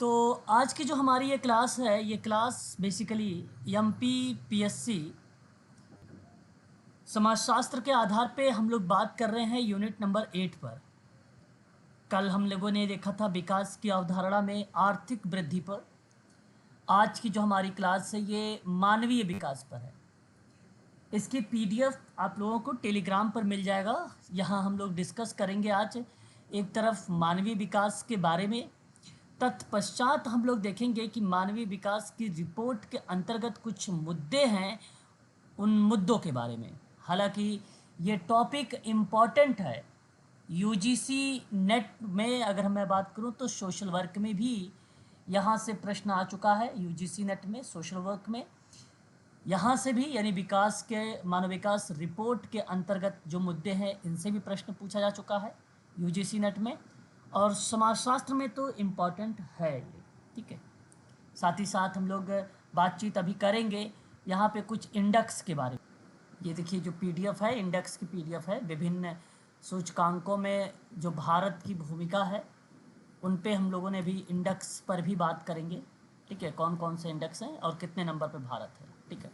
तो आज की जो हमारी ये क्लास है, ये क्लास बेसिकली एमपीपीएससी समाजशास्त्र के आधार पे हम लोग बात कर रहे हैं यूनिट नंबर 8 पर। कल हम लोगों ने देखा था विकास की अवधारणा में आर्थिक वृद्धि पर। आज की जो हमारी क्लास है ये मानवीय विकास पर है। इसकी पीडीएफ आप लोगों को टेलीग्राम पर मिल जाएगा। यहाँ हम लोग डिस्कस करेंगे आज एक तरफ मानवीय विकास के बारे में, तत्पश्चात हम लोग देखेंगे कि मानवीय विकास की रिपोर्ट के अंतर्गत कुछ मुद्दे हैं, उन मुद्दों के बारे में। हालांकि ये टॉपिक इम्पॉर्टेंट है। यूजीसी नेट में अगर मैं बात करूं तो सोशल वर्क में भी यहाँ से प्रश्न आ चुका है। यूजीसी नेट में सोशल वर्क में यहाँ से भी, यानी विकास के मानव विकास रिपोर्ट के अंतर्गत जो मुद्दे हैं इनसे भी प्रश्न पूछा जा चुका है यूजीसी नेट में। और समाजशास्त्र में तो इम्पॉर्टेंट है ये, ठीक है। साथ ही साथ हम लोग बातचीत अभी करेंगे यहाँ पे कुछ इंडेक्स के बारे में। ये देखिए जो पीडीएफ है, इंडेक्स की पीडीएफ है। विभिन्न सूचकांकों में जो भारत की भूमिका है उन पे हम लोगों ने भी इंडेक्स पर भी बात करेंगे, ठीक है। कौन कौन से इंडेक्स हैं और कितने नंबर पे भारत है, ठीक है।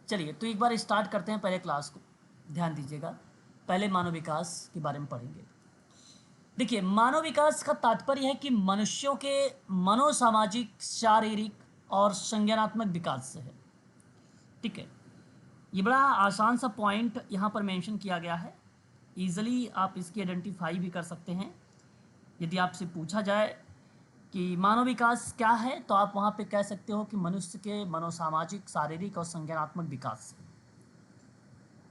चलिए तो एक बार स्टार्ट करते हैं पहले क्लास को, ध्यान दीजिएगा। पहले मानव विकास के बारे में पढ़ेंगे। देखिए, मानव विकास का तात्पर्य है कि मनुष्यों के मनोसामाजिक, शारीरिक और संज्ञानात्मक विकास से है, ठीक है। ये बड़ा आसान सा पॉइंट यहाँ पर मेंशन किया गया है। ईजिली आप इसकी आइडेंटिफाई भी कर सकते हैं। यदि आपसे पूछा जाए कि मानव विकास क्या है तो आप वहाँ पे कह सकते हो कि मनुष्य के मनोसामाजिक, शारीरिक और संज्ञानात्मक विकास से,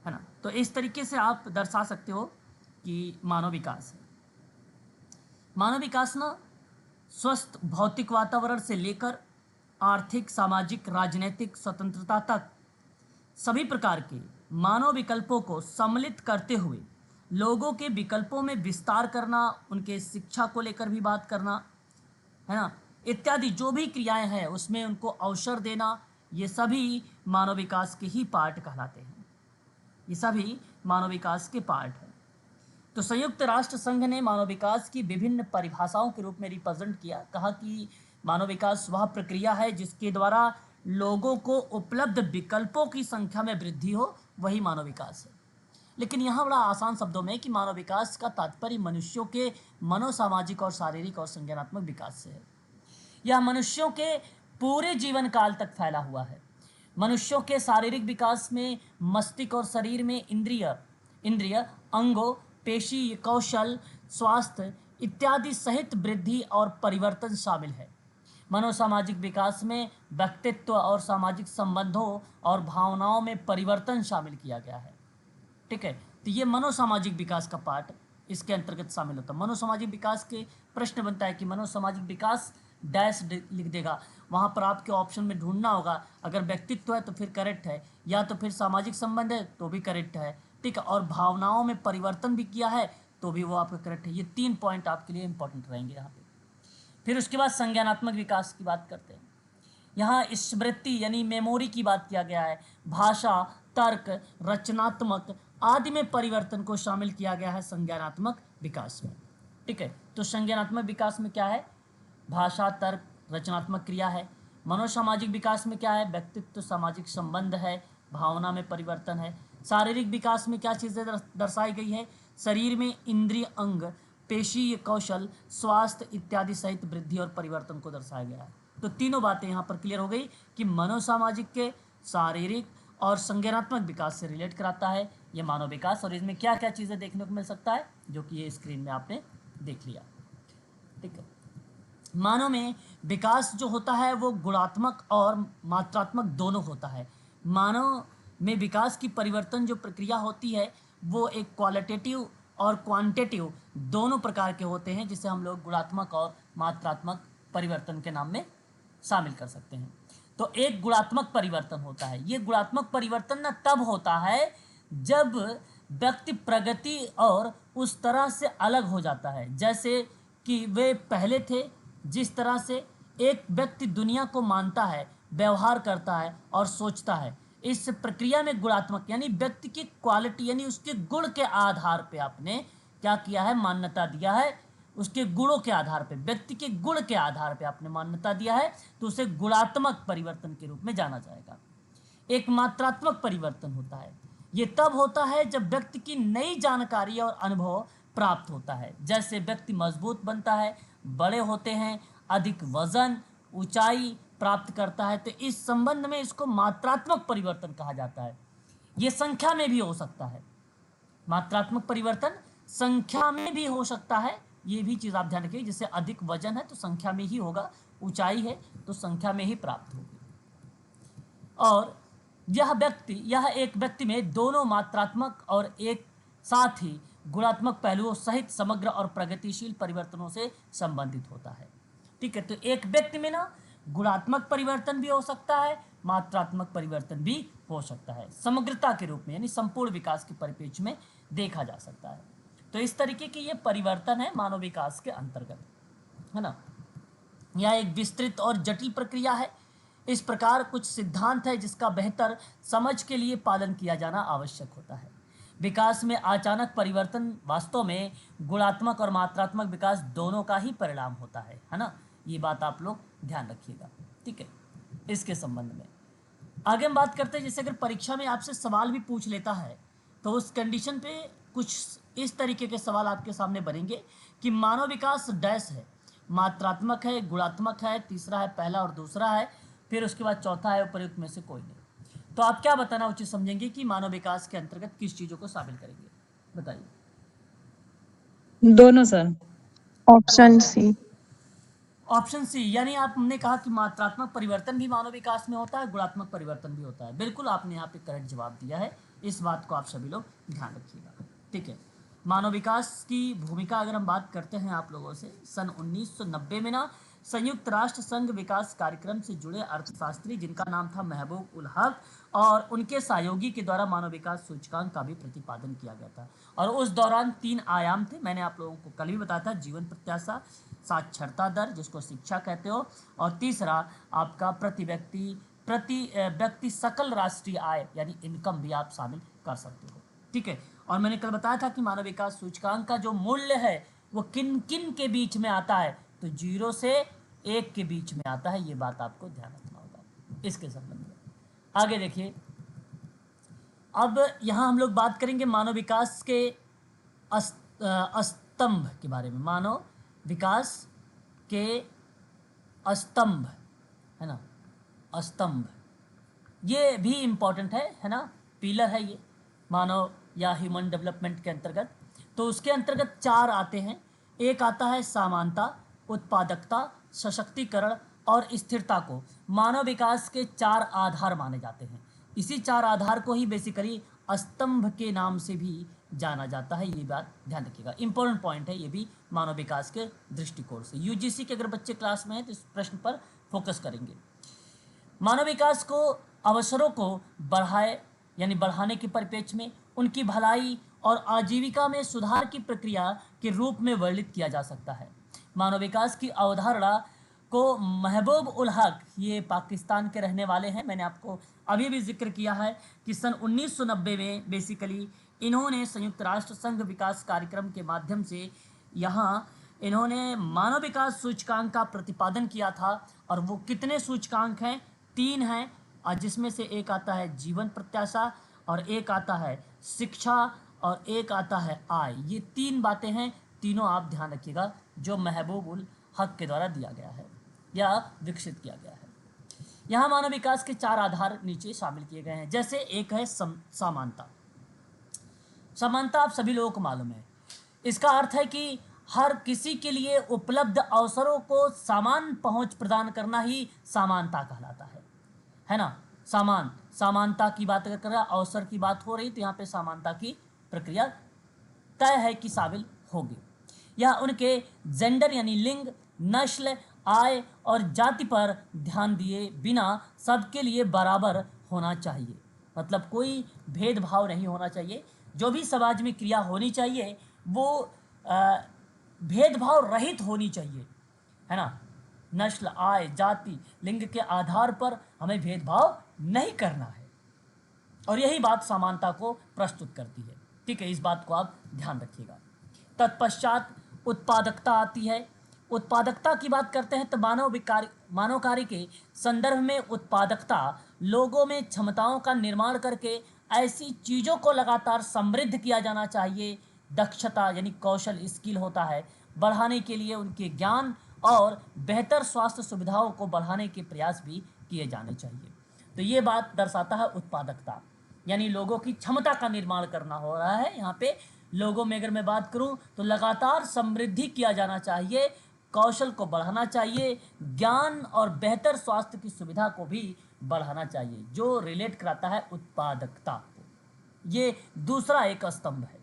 है ना। तो इस तरीके से आप दर्शा सकते हो कि मानव विकास है। मानव विकास ना स्वस्थ भौतिक वातावरण से लेकर आर्थिक, सामाजिक, राजनीतिक स्वतंत्रता तक सभी प्रकार के मानव विकल्पों को सम्मिलित करते हुए लोगों के विकल्पों में विस्तार करना, उनके शिक्षा को लेकर भी बात करना, है ना, इत्यादि जो भी क्रियाएं हैं उसमें उनको अवसर देना, ये सभी मानव विकास के ही पार्ट कहलाते हैं। ये सभी मानव विकास के पार्ट हैं। तो संयुक्त राष्ट्र संघ ने मानव विकास की विभिन्न परिभाषाओं के रूप में रिप्रेजेंट किया। कहा कि मानव विकास वह प्रक्रिया है जिसके द्वारा लोगों को उपलब्ध विकल्पों की संख्या में वृद्धि हो, वही मानव विकास है। लेकिन यहाँ बड़ा आसान शब्दों में कि मानव विकास का तात्पर्य मनुष्यों के मनोसामाजिक और शारीरिक और संज्ञानात्मक विकास से है। यह मनुष्यों के पूरे जीवन काल तक फैला हुआ है। मनुष्यों के शारीरिक विकास में मस्तिष्क और शरीर में इंद्रिय अंगों, पेशी, कौशल, स्वास्थ्य इत्यादि सहित वृद्धि और परिवर्तन शामिल है। मनोसामाजिक विकास में व्यक्तित्व और सामाजिक संबंधों और भावनाओं में परिवर्तन शामिल किया गया है, ठीक है। तो ये मनोसामाजिक विकास का पार्ट इसके अंतर्गत शामिल होता है। मनोसामाजिक विकास के प्रश्न बनता है कि मनोसामाजिक विकास डैश लिख देगा, वहाँ पर आपके ऑप्शन में ढूंढना होगा। अगर व्यक्तित्व है तो फिर करेक्ट है, या तो फिर सामाजिक संबंध है तो भी करेक्ट है, ठीक है। और भावनाओं में परिवर्तन भी किया है तो भी वो आपका करेक्ट है। ये 3 पॉइंट आपके लिए इंपॉर्टेंट रहेंगे यहाँ पे। फिर उसके बाद संज्ञानात्मक विकास की बात करते हैं। यहाँ स्मृति यानी मेमोरी की बात किया गया है। भाषा, तर्क, रचनात्मक आदि में परिवर्तन को शामिल किया गया है संज्ञानात्मक विकास में, ठीक है। तो संज्ञानात्मक विकास में क्या है? भाषा, तर्क, रचनात्मक क्रिया है। मनोसामाजिक विकास में क्या है? व्यक्तित्व, सामाजिक संबंध है, भावना में परिवर्तन है। शारीरिक विकास में क्या चीज़ें दर्शाई गई है? शरीर में इंद्रिय, अंग, पेशी, कौशल, स्वास्थ्य इत्यादि सहित वृद्धि और परिवर्तन को दर्शाया गया है। तो तीनों बातें यहाँ पर क्लियर हो गई कि मनोसामाजिक के शारीरिक और संज्ञानात्मक विकास से रिलेट कराता है ये मानव विकास। और इसमें क्या क्या चीज़ें देखने को मिल सकता है जो कि ये स्क्रीन में आपने देख लिया, ठीक है। मानव में विकास जो होता है वो गुणात्मक और मात्रात्मक दोनों होता है। मानव में विकास की परिवर्तन जो प्रक्रिया होती है वो एक क्वालिटेटिव और क्वांटिटेटिव दोनों प्रकार के होते हैं, जिसे हम लोग गुणात्मक और मात्रात्मक परिवर्तन के नाम में शामिल कर सकते हैं। तो एक गुणात्मक परिवर्तन होता है। ये गुणात्मक परिवर्तन ना तब होता है जब व्यक्ति प्रगति और उस तरह से अलग हो जाता है जैसे कि वे पहले थे। जिस तरह से एक व्यक्ति दुनिया को मानता है, व्यवहार करता है और सोचता है, इस प्रक्रिया में गुणात्मक यानी व्यक्ति की क्वालिटी यानी उसके गुण के आधार पे आपने क्या किया है? मान्यता दिया है, उसके गुणों के आधार पे, व्यक्ति के गुण के आधार पे आपने मान्यता दिया है तो उसे गुणात्मक परिवर्तन के रूप में जाना जाएगा। एक मात्रात्मक परिवर्तन होता है, ये तब होता है जब व्यक्ति की नई जानकारी और अनुभव प्राप्त होता है। जैसे व्यक्ति मजबूत बनता है, बड़े होते हैं, अधिक वजन, ऊंचाई प्राप्त करता है, तो इस संबंध में इसको मात्रात्मक परिवर्तन कहा जाता है। ये संख्या में भी हो सकता है, मात्रात्मक परिवर्तन संख्या में भी हो सकता है, ये भी चीज़ आप ध्यान रखिए। जैसे अधिक वजन है तो संख्या में ही होगा, ऊंचाई है तो संख्या में ही प्राप्त होगी। और यह एक व्यक्ति में दोनों मात्रात्मक और एक साथ ही गुणात्मक पहलुओं सहित समग्र और प्रगतिशील परिवर्तनों से संबंधित होता है। ठीक है, तो एक व्यक्ति में ना गुणात्मक परिवर्तन भी हो सकता है, मात्रात्मक परिवर्तन भी हो सकता है, समग्रता के रूप में यानी संपूर्ण विकास के परिप्रेक्ष्य में देखा जा सकता है। तो इस तरीके के ये परिवर्तन है मानव विकास के अंतर्गत, है ना। यह एक विस्तृत और जटिल प्रक्रिया है। इस प्रकार कुछ सिद्धांत है जिसका बेहतर समझ के लिए पालन किया जाना आवश्यक होता है। विकास में अचानक परिवर्तन वास्तव में गुणात्मक और मात्रात्मक विकास दोनों का ही परिणाम होता है ना। ये बात आप लोग ध्यान रखिएगा, ठीक है। इसके संबंध में आगे हम बात करते हैं, जैसे अगर परीक्षा में आपसे सवाल भी पूछ लेता है तो उस कंडीशन पे कुछ इस तरीके के सवाल आपके सामने बनेंगे कि मानव विकास डैश है, मात्रात्मक है, गुणात्मक है, तीसरा है पहला और दूसरा है, फिर उसके बाद चौथा है उपयुक्त में से कोई नहीं। तो आप क्या बताना उचित समझेंगे कि मानव विकास के अंतर्गत किस चीज़ों को शामिल करेंगे, बताइए। दोनों sir. Option C. Option C, यानी आपने कहा कि मात्रात्मक परिवर्तन भी मानव विकास में होता है, गुणात्मक परिवर्तन भी होता है। बिल्कुल आपने यहाँ पे करेक्ट जवाब दिया है, इस बात को आप सभी लोग ध्यान रखिएगा, ठीक है। मानव विकास की भूमिका अगर हम बात करते हैं आप लोगों से, सन 1990 में ना संयुक्त राष्ट्र संघ विकास कार्यक्रम से जुड़े अर्थशास्त्री जिनका नाम था महबूब उल हक और उनके सहयोगी के द्वारा मानव विकास सूचकांक का भी प्रतिपादन किया गया था। और उस दौरान 3 आयाम थे, मैंने आप लोगों को कल भी बताया था, जीवन प्रत्याशा, साक्षरता दर जिसको शिक्षा कहते हो, और तीसरा आपका प्रति व्यक्ति सकल राष्ट्रीय आय यानी इनकम भी आप शामिल कर सकते हो, ठीक है। और मैंने कल बताया था कि मानव विकास सूचकांक का जो मूल्य है वो किन किन के बीच में आता है, तो 0 से 1 के बीच में आता है। ये बात आपको ध्यान रखना होगा इसके संबंध में। आगे देखिए, अब यहाँ हम लोग बात करेंगे मानव विकास के स्तंभ के बारे में। मानव विकास के स्तंभ, है ना, स्तंभ ये भी इम्पॉर्टेंट है ना, पिलर है ये मानव या ह्यूमन डेवलपमेंट के अंतर्गत। तो उसके अंतर्गत 4 आते हैं। एक आता है समानता, उत्पादकता, सशक्तिकरण और स्थिरता को मानव विकास के 4 आधार माने जाते हैं। इसी 4 आधार को ही बेसिकली स्तंभ के नाम से भी जाना जाता है, ये बात ध्यान रखिएगा। इंपॉर्टेंट पॉइंट है ये भी मानव विकास के दृष्टिकोण से। यूजीसी के अगर बच्चे क्लास में हैं तो इस प्रश्न पर फोकस करेंगे। मानव विकास को अवसरों को बढ़ाने के परिप्रेक्ष्य में उनकी भलाई और आजीविका में सुधार की प्रक्रिया के रूप में वर्णित किया जा सकता है। मानव विकास की अवधारणा को महबूब उल हक, ये पाकिस्तान के रहने वाले हैं, मैंने आपको अभी भी जिक्र किया है कि सन 1990 में बेसिकली इन्होंने संयुक्त राष्ट्र संघ विकास कार्यक्रम के माध्यम से यहाँ इन्होंने मानव विकास सूचकांक का प्रतिपादन किया था। और वो कितने सूचकांक हैं? 3 हैं, और जिसमें से एक आता है जीवन प्रत्याशा और एक आता है शिक्षा और एक आता है आय। ये 3 बातें हैं, तीनों आप ध्यान रखिएगा, जो महबूब उल हक के द्वारा दिया गया है या विकसित किया गया है। यहाँ मानव विकास के 4 आधार नीचे शामिल किए गए हैं। जैसे एक है समानता। समानता आप सभी लोगों को मालूम है, इसका अर्थ है कि हर किसी के लिए उपलब्ध अवसरों को समान पहुंच प्रदान करना ही समानता कहलाता है ना। समानता की बात अगर कर रहा, अवसर की बात हो रही, तो यहाँ पे समानता की प्रक्रिया तय है कि शामिल होगी। यह उनके जेंडर यानी लिंग, नस्ल, आय और जाति पर ध्यान दिए बिना सबके लिए बराबर होना चाहिए। मतलब कोई भेदभाव नहीं होना चाहिए। जो भी समाज में क्रिया होनी चाहिए वो भेदभाव रहित होनी चाहिए, है ना। नस्ल, आय, जाति, लिंग के आधार पर हमें भेदभाव नहीं करना है, और यही बात समानता को प्रस्तुत करती है, ठीक है। इस बात को आप ध्यान रखिएगा। तत्पश्चात उत्पादकता आती है। उत्पादकता की बात करते हैं तो मानव कार्य के संदर्भ में उत्पादकता लोगों में क्षमताओं का निर्माण करके ऐसी चीज़ों को लगातार समृद्ध किया जाना चाहिए। दक्षता यानी कौशल, स्किल होता है, बढ़ाने के लिए उनके ज्ञान और बेहतर स्वास्थ्य सुविधाओं को बढ़ाने के प्रयास भी किए जाने चाहिए। तो ये बात दर्शाता है उत्पादकता, यानी लोगों की क्षमता का निर्माण करना हो रहा है यहाँ पे। लोगों में अगर मैं बात करूँ तो लगातार समृद्धि किया जाना चाहिए, कौशल को बढ़ाना चाहिए, ज्ञान और बेहतर स्वास्थ्य की सुविधा को भी बढ़ाना चाहिए, जो रिलेट कराता है उत्पादकता को। ये दूसरा एक स्तंभ है।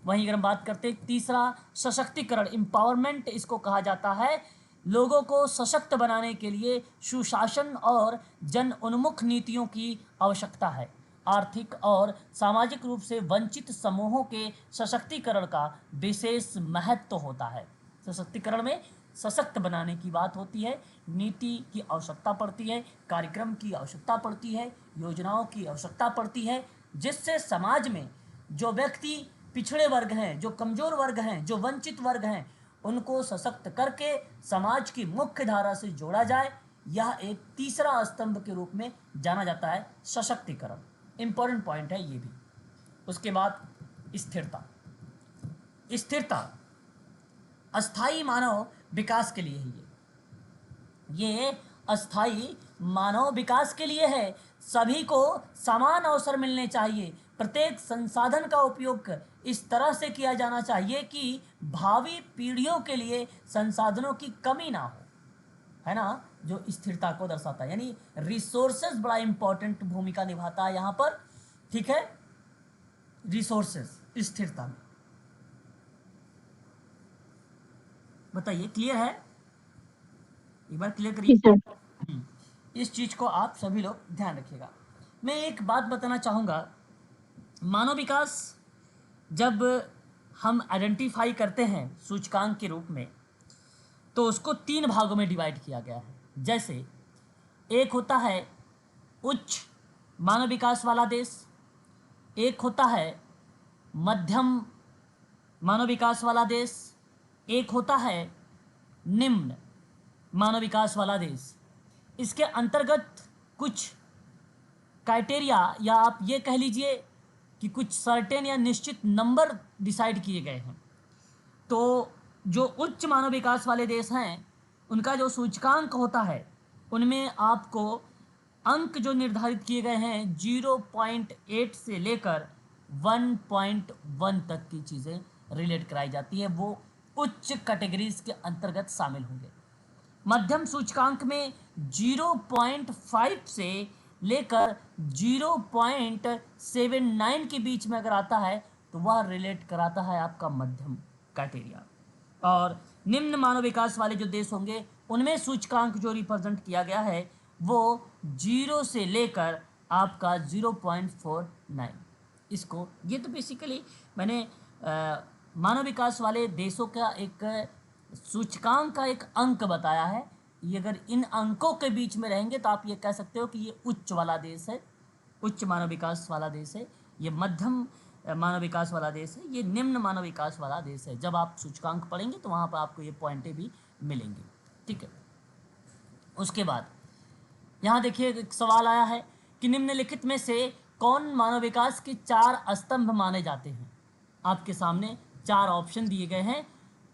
वहीं अगर हम बात करते हैं तीसरा, सशक्तिकरण, एम्पावरमेंट इसको कहा जाता है। लोगों को सशक्त बनाने के लिए सुशासन और जन उन्मुख नीतियों की आवश्यकता है। आर्थिक और सामाजिक रूप से वंचित समूहों के सशक्तिकरण का विशेष महत्व होता है। सशक्तिकरण में सशक्त बनाने की बात होती है, नीति की आवश्यकता पड़ती है, कार्यक्रम की आवश्यकता पड़ती है, योजनाओं की आवश्यकता पड़ती है, जिससे समाज में जो व्यक्ति पिछड़े वर्ग हैं, जो कमज़ोर वर्ग हैं, जो वंचित वर्ग हैं, उनको सशक्त करके समाज की मुख्य धारा से जोड़ा जाए। यह एक तीसरा स्तंभ के रूप में जाना जाता है, सशक्तिकरण। इम्पोर्टेंट पॉइंट है ये भी। उसके बाद स्थिरता। स्थिरता अस्थाई मानव विकास के लिए है। ये अस्थाई मानव विकास के लिए है। सभी को समान अवसर मिलने चाहिए। प्रत्येक संसाधन का उपयोग इस तरह से किया जाना चाहिए कि भावी पीढ़ियों के लिए संसाधनों की कमी ना हो, है ना, जो स्थिरता को दर्शाता है। यानी रिसोर्सेज बड़ा इंपॉर्टेंट भूमिका निभाता है यहाँ पर, ठीक है, रिसोर्सेज स्थिरता में। बताइए, क्लियर है? एक बार क्लियर करिए। इस चीज़ को आप सभी लोग ध्यान रखिएगा। मैं एक बात बताना चाहूँगा, मानव विकास जब हम आइडेंटिफाई करते हैं सूचकांक के रूप में, तो उसको 3 भागों में डिवाइड किया गया है। जैसे एक होता है उच्च मानव विकास वाला देश, एक होता है मध्यम मानव विकास वाला देश, एक होता है निम्न मानव विकास वाला देश। इसके अंतर्गत कुछ क्राइटेरिया, या आप ये कह लीजिए कि कुछ सर्टेन या निश्चित नंबर डिसाइड किए गए हैं। तो जो उच्च मानव विकास वाले देश हैं, उनका जो सूचकांक होता है, उनमें आपको अंक जो निर्धारित किए गए हैं 0.8 से लेकर 1.1 तक की चीज़ें रिलेट कराई जाती है, वो उच्च कैटेगरीज के अंतर्गत शामिल होंगे। मध्यम सूचकांक में 0.5 से लेकर 0.79 के बीच में अगर आता है तो वह रिलेट कराता है आपका मध्यम क्राइटेरिया। और निम्न मानव विकास वाले जो देश होंगे, उनमें सूचकांक जो रिप्रेजेंट किया गया है वो 0 से लेकर आपका 0.49। इसको, ये तो बेसिकली मैंने मानव विकास वाले देशों का एक सूचकांक का एक अंक बताया है। ये अगर इन अंकों के बीच में रहेंगे तो आप ये कह सकते हो कि ये उच्च वाला देश है, उच्च मानव विकास वाला देश है। ये मध्यम मानव विकास वाला देश है, ये निम्न मानव विकास वाला देश है। जब आप सूचकांक पढ़ेंगे तो वहाँ पर आपको ये पॉइंटें भी मिलेंगी, ठीक है। उसके बाद यहाँ देखिए एक सवाल आया है कि निम्नलिखित में से कौन मानव विकास के 4 स्तंभ माने जाते हैं। आपके सामने 4 ऑप्शन दिए गए हैं।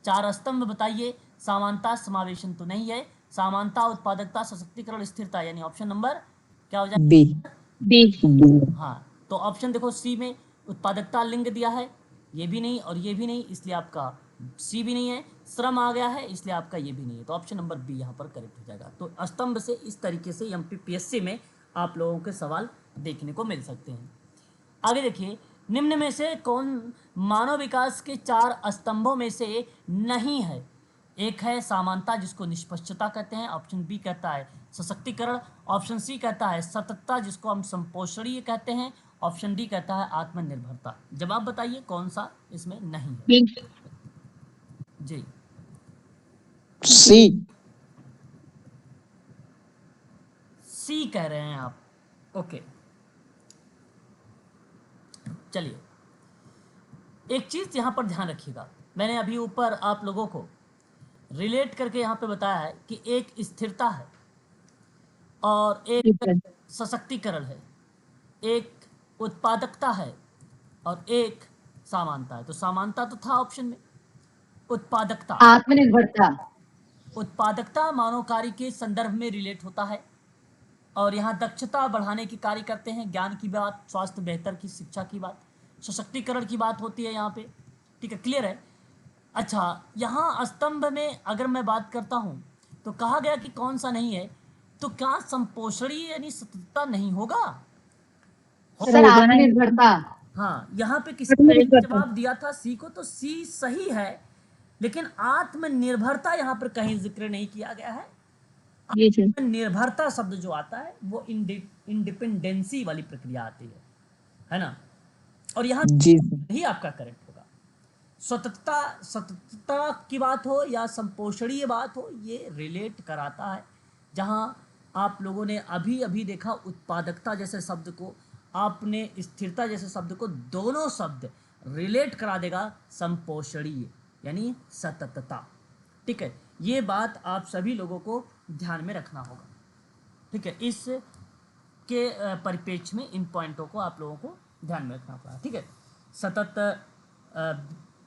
4 स्तंभ बताइए। समानता, समावेशन तो नहीं है। समानता, उत्पादकता, सशक्तिकरण, स्थिरता, यानी ऑप्शन नंबर क्या हो जाए? बी। बी। हाँ, तो ऑप्शन देखो सी में उत्पादकता लिंग दिया है, ये भी नहीं और ये भी नहीं, इसलिए आपका सी भी नहीं है। श्रम आ गया है, इसलिए आपका ये भी नहीं है, तो ऑप्शन नंबर बी यहाँ पर करेक्ट हो जाएगा। तो स्तंभ से इस तरीके से एमपीपीएससी में आप लोगों के सवाल देखने को मिल सकते हैं। आगे देखिए, निम्न में से कौन मानव विकास के 4 स्तंभों में से नहीं है। एक है समानता, जिसको निष्पक्षता कहते हैं। ऑप्शन बी कहता है सशक्तिकरण। ऑप्शन सी कहता है सततता, जिसको हम संपोषणीय कहते हैं। ऑप्शन डी कहता है आत्मनिर्भरता। जवाब बताइए कौन सा इसमें नहीं है? जी, सी। सी कह रहे हैं आप, ओके। चलिए, एक चीज़ यहाँ पर ध्यान रखिएगा, मैंने अभी ऊपर आप लोगों को रिलेट करके यहाँ पे बताया है कि एक स्थिरता है और ठीक एक है। सशक्तिकरण है, एक उत्पादकता है और एक समानता है। तो समानता तो था ऑप्शन में। उत्पादकता, आत्मनिर्भरता। उत्पादकता मानव कार्य के संदर्भ में रिलेट होता है और यहाँ दक्षता बढ़ाने की कार्य करते हैं, ज्ञान की बात, स्वास्थ्य बेहतर की, शिक्षा की बात, सशक्तिकरण की बात होती है यहाँ पे। ठीक है, क्लियर है। अच्छा, यहाँ स्तंभ में अगर मैं बात करता हूँ तो कहा गया कि कौन सा नहीं है, तो क्या संपोषणी यानी सततता नहीं होगा? सर आत्मनिर्भरता। हाँ, यहाँ पे किसी ने जवाब दिया था सी को, तो सी सही है, लेकिन आत्मनिर्भरता यहाँ पर कहीं जिक्र नहीं किया गया है। जी सर। निर्भरता शब्द जो आता है वो इंडिपेंडेंसी वाली प्रक्रिया आती है ना। और यहाँ जी सर। ही आपका करेक्ट होगा। सततता, सततता की बात हो या संपोषणीय बात हो, ये रिलेट कराता है। जहाँ आप लोगों ने अभी अभी देखा उत्पादकता जैसे शब्द को, आपने स्थिरता जैसे शब्द को, दोनों शब्द रिलेट करा देगा संपोषणीय यानी सततता। ठीक है, ये बात आप सभी लोगों को ध्यान में रखना होगा। ठीक है, इस के परिप्रेक्ष्य में इन पॉइंटों को आप लोगों को ध्यान में रखना पड़ा। ठीक है, सतत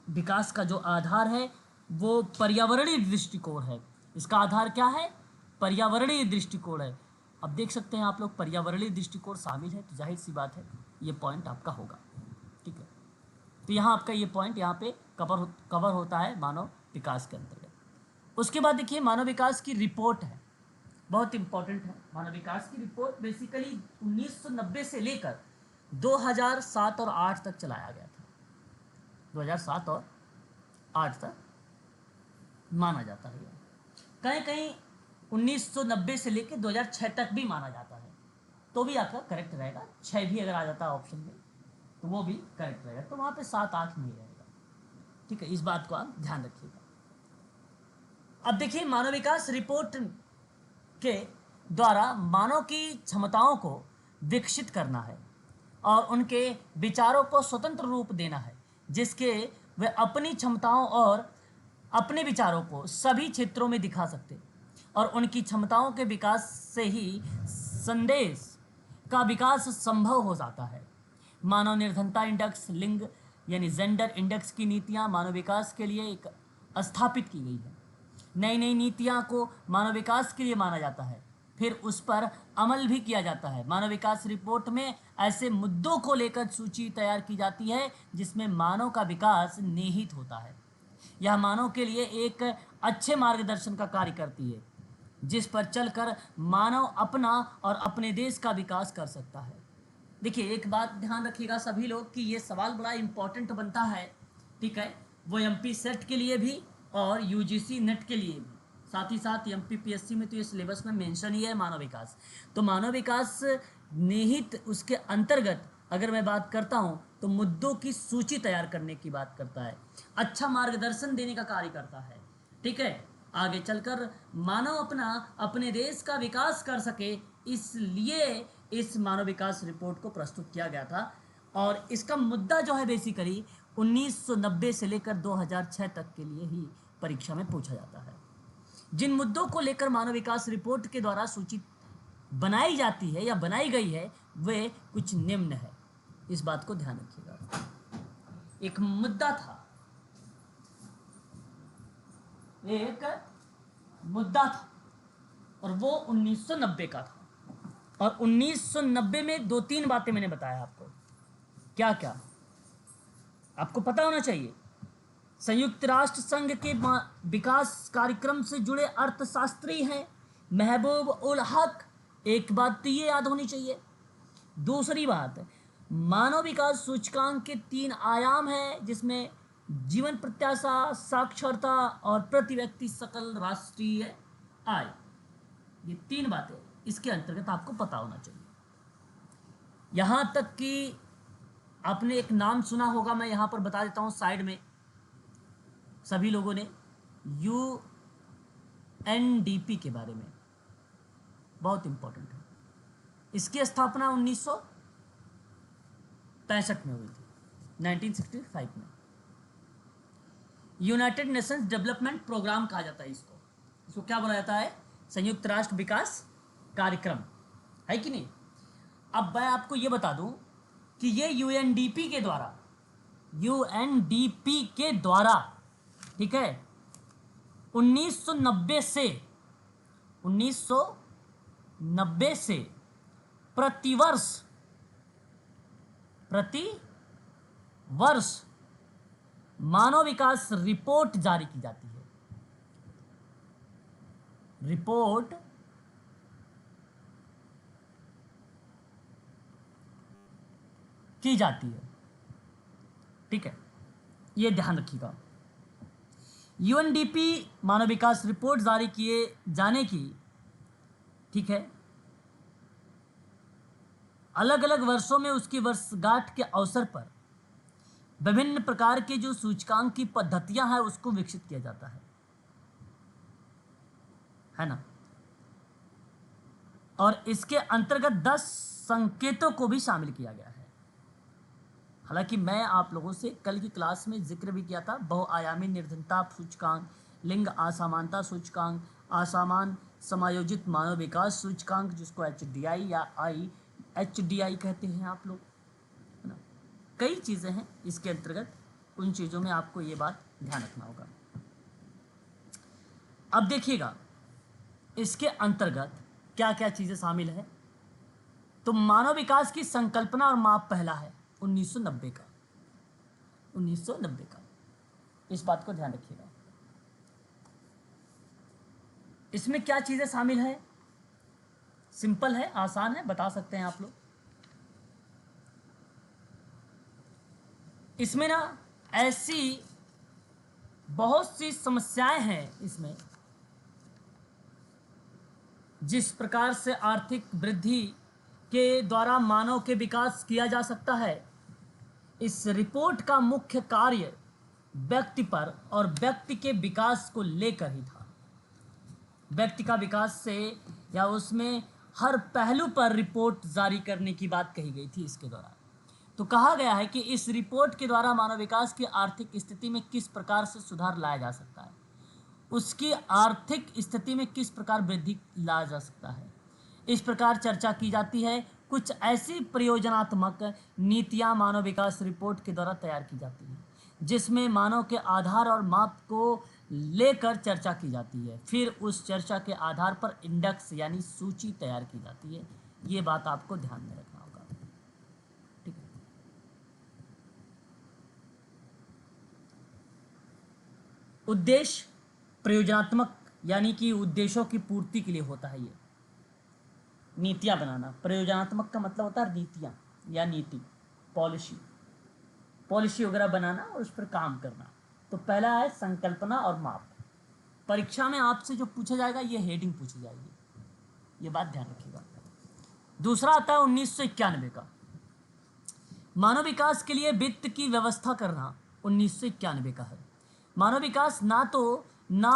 विकास का जो आधार है वो पर्यावरणीय दृष्टिकोण है। इसका आधार क्या है? पर्यावरणीय दृष्टिकोण है। अब देख सकते हैं आप लोग, पर्यावरणीय दृष्टिकोण शामिल है तो जाहिर सी बात है ये पॉइंट आपका होगा। ठीक है, तो यहाँ आपका ये पॉइंट यहाँ पे कवर होता है मानव विकास के अंतर्गत। उसके बाद देखिए मानव विकास की रिपोर्ट है, बहुत इंपॉर्टेंट है। मानव विकास की रिपोर्ट बेसिकली 1990 से लेकर 2007 और 8 तक चलाया गया था। 2007 और 8 तक माना जाता है। कहीं कहीं 1990 से लेकर 2006 तक भी माना जाता है, तो भी आपका करेक्ट रहेगा। 6 भी अगर आ जाता है ऑप्शन में तो वो भी करेक्ट रहेगा, तो वहाँ पे 7-8 नहीं रहेगा। ठीक है, इस बात को आप ध्यान रखिएगा। अब देखिए मानव विकास रिपोर्ट के द्वारा मानव की क्षमताओं को विकसित करना है और उनके विचारों को स्वतंत्र रूप देना है, जिसके वे अपनी क्षमताओं और अपने विचारों को सभी क्षेत्रों में दिखा सकते, और उनकी क्षमताओं के विकास से ही संदेश का विकास संभव हो जाता है। मानव निर्धनता इंडेक्स, लिंग यानी जेंडर इंडेक्स की नीतियां मानव विकास के लिए एक स्थापित की गई है। नई नई नीतियां को मानव विकास के लिए माना जाता है, फिर उस पर अमल भी किया जाता है। मानव विकास रिपोर्ट में ऐसे मुद्दों को लेकर सूची तैयार की जाती है जिसमें मानव का विकास निहित होता है। यह मानव के लिए एक अच्छे मार्गदर्शन का कार्य करती है, जिस पर चलकर मानव अपना और अपने देश का विकास कर सकता है। देखिए एक बात ध्यान रखिएगा सभी लोग कि ये सवाल बड़ा इंपॉर्टेंट बनता है। ठीक है, वो एमपी सेट के लिए भी और यूजीसी नेट के लिए भी, साथ ही साथ एमपीपीएससी में तो ये सिलेबस में मेंशन ही है मानव विकास। तो मानव विकास निहित उसके अंतर्गत अगर मैं बात करता हूँ तो मुद्दों की सूची तैयार करने की बात करता है, अच्छा मार्गदर्शन देने का कार्य करता है। ठीक है, आगे चलकर मानव अपना अपने देश का विकास कर सके, इसलिए इस मानव विकास रिपोर्ट को प्रस्तुत किया गया था। और इसका मुद्दा जो है बेसिकली 1990 से लेकर 2006 तक के लिए ही परीक्षा में पूछा जाता है। जिन मुद्दों को लेकर मानव विकास रिपोर्ट के द्वारा सूची बनाई जाती है या बनाई गई है वे कुछ निम्न है, इस बात को ध्यान रखिएगा। एक मुद्दा था, एक मुद्दा था और वो 1990 का था, और 1990 में 2-3 बातें मैंने बताया आपको। क्या क्या आपको पता होना चाहिए? संयुक्त राष्ट्र संघ के विकास कार्यक्रम से जुड़े अर्थशास्त्री हैं महबूब उल हक, एक बात तो ये याद होनी चाहिए। दूसरी बात, मानव विकास सूचकांक के 3 आयाम हैं, जिसमें जीवन प्रत्याशा, साक्षरता और प्रति व्यक्ति सकल राष्ट्रीय आय, ये 3 बातें इसके अंतर्गत आपको पता होना चाहिए। यहां तक कि आपने एक नाम सुना होगा, मैं यहां पर बता देता हूं साइड में सभी लोगों ने, यूएनडीपी के बारे में, बहुत इंपॉर्टेंट है। इसकी स्थापना 1965 में हुई थी, 1965 में। यूनाइटेड नेशंस डेवलपमेंट प्रोग्राम कहा जाता है इसको। इसको क्या बोला जाता है? संयुक्त राष्ट्र विकास कार्यक्रम, है कि नहीं? अब मैं आपको ये बता दूं कि ये यूएनडीपी के द्वारा, ठीक है, 1990 से प्रतिवर्ष मानव विकास रिपोर्ट जारी की जाती है। रिपोर्ट की जाती है, ठीक है, ये ध्यान रखिएगा। यूएनडीपी मानव विकास रिपोर्ट जारी किए जाने की, ठीक है, अलग अलग वर्षों में उसकी वर्षगांठ के अवसर पर विभिन्न प्रकार के जो सूचकांक की पद्धतियां हैं उसको विकसित किया जाता है ना। और इसके अंतर्गत 10 संकेतों को भी शामिल किया गया है। हालांकि मैं आप लोगों से कल की क्लास में जिक्र भी किया था बहुआयामी निर्धनता सूचकांक, लिंग असमानता सूचकांक, असामान समायोजित मानव विकास सूचकांक जिसको एचडीआई या एचडीआई कहते हैं आप लोग, है ना। कई चीज़ें हैं इसके अंतर्गत, उन चीज़ों में आपको ये बात ध्यान रखना होगा। अब देखिएगा इसके अंतर्गत क्या क्या चीज़ें शामिल है। तो मानव विकास की संकल्पना और माप पहला है 1990 का, इस बात को ध्यान रखिएगा। इसमें क्या चीज़ें शामिल है? सिंपल है, आसान है, बता सकते हैं आप लोग। इसमें ना ऐसी बहुत सी समस्याएं हैं इसमें, जिस प्रकार से आर्थिक वृद्धि के द्वारा मानव के विकास किया जा सकता है। इस रिपोर्ट का मुख्य कार्य व्यक्ति पर और व्यक्ति के विकास को लेकर ही था। व्यक्ति का विकास से या उसमें हर पहलू पर रिपोर्ट जारी करने की बात कही गई थी इसके द्वारा। तो कहा गया है कि इस रिपोर्ट के द्वारा मानव विकास की आर्थिक स्थिति में किस प्रकार से सुधार लाया जा सकता है, उसकी आर्थिक स्थिति में किस प्रकार वृद्धि लाया जा सकता है, इस प्रकार चर्चा की जाती है। कुछ ऐसी प्रयोजनात्मक नीतियां मानव विकास रिपोर्ट के द्वारा तैयार की जाती हैं जिसमें मानव के आधार और माप को लेकर चर्चा की जाती है। फिर उस चर्चा के आधार पर इंडेक्स यानी सूची तैयार की जाती है। ये बात आपको ध्यान में रखना होगा, ठीक है। उद्देश्य प्रयोजनात्मक यानी कि उद्देश्यों की पूर्ति के लिए होता है। ये नीतियां बनाना, प्रयोजनात्मक का मतलब होता है नीतियां या नीति, पॉलिसी वगैरह बनाना और उस पर काम करना। तो पहला है संकल्पना और माप। परीक्षा में आपसे जो पूछा जाएगा ये हेडिंग पूछी जाएगी, ये बात ध्यान रखिएगा। दूसरा आता है 1991 का, मानव विकास के लिए वित्त की व्यवस्था करना 1991 का है। मानव विकास ना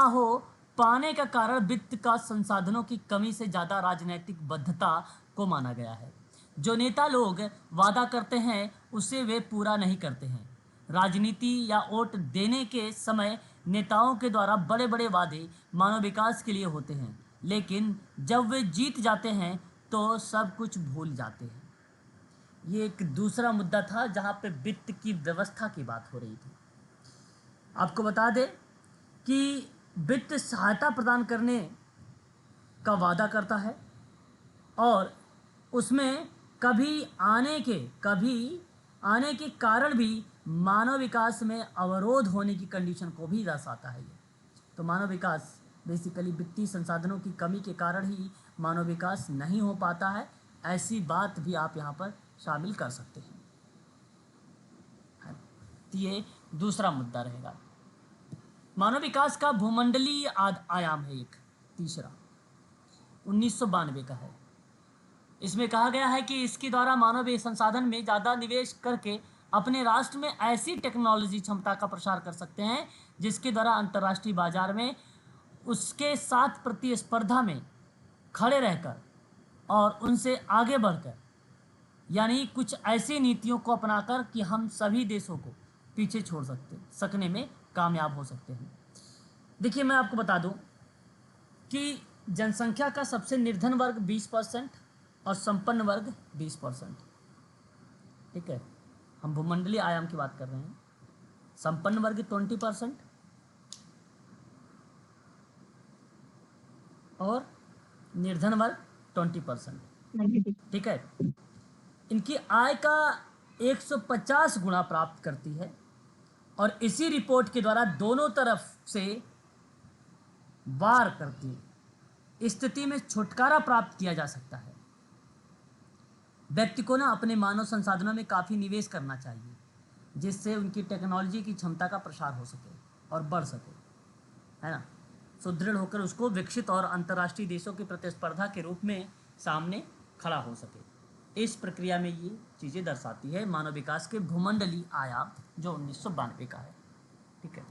हो पाने का कारण वित्त का संसाधनों की कमी से ज़्यादा राजनीतिक बद्धता को माना गया है। जो नेता लोग वादा करते हैं उसे वे पूरा नहीं करते हैं। राजनीति या वोट देने के समय नेताओं के द्वारा बड़े बड़े वादे मानव विकास के लिए होते हैं, लेकिन जब वे जीत जाते हैं तो सब कुछ भूल जाते हैं। ये एक दूसरा मुद्दा था जहाँ पे वित्त की व्यवस्था की बात हो रही थी। आपको बता दें कि वित्त सहायता प्रदान करने का वादा करता है और उसमें कभी आने के कारण भी मानव विकास में अवरोध होने की कंडीशन को भी दर्शाता है। ये तो मानव विकास बेसिकली वित्तीय संसाधनों की कमी के कारण ही मानव विकास नहीं हो पाता है, ऐसी बात भी आप यहाँ पर शामिल कर सकते हैं। तो ये दूसरा मुद्दा रहेगा। मानव विकास का भूमंडलीय आयाम है एक तीसरा, 1992 का है। इसमें कहा गया है कि इसके द्वारा मानव संसाधन में ज़्यादा निवेश करके अपने राष्ट्र में ऐसी टेक्नोलॉजी क्षमता का प्रसार कर सकते हैं जिसके द्वारा अंतर्राष्ट्रीय बाजार में उसके साथ प्रतिस्पर्धा में खड़े रहकर और उनसे आगे बढ़कर, यानी कुछ ऐसी नीतियों को अपनाकर कि हम सभी देशों को पीछे छोड़ सकने में कामयाब हो सकते हैं। देखिए मैं आपको बता दूं कि जनसंख्या का सबसे निर्धन वर्ग 20% और संपन्न वर्ग 20%। ठीक है, हम भूमंडलीय आयाम की बात कर रहे हैं। संपन्न वर्ग 20% और निर्धन वर्ग 20%। ठीक है, इनकी आय का 150 गुना प्राप्त करती है और इसी रिपोर्ट के द्वारा दोनों तरफ से वार करती है स्थिति में छुटकारा प्राप्त किया जा सकता है। व्यक्ति को ना अपने मानव संसाधनों में काफ़ी निवेश करना चाहिए, जिससे उनकी टेक्नोलॉजी की क्षमता का प्रसार हो सके और बढ़ सके, है ना, सुदृढ़ होकर उसको विकसित और अंतर्राष्ट्रीय देशों की प्रतिस्पर्धा के रूप में सामने खड़ा हो सके। इस प्रक्रिया में ये चीज़ें दर्शाती है मानव विकास के भूमंडलीय आयाम, जो 1992 का है। ठीक है,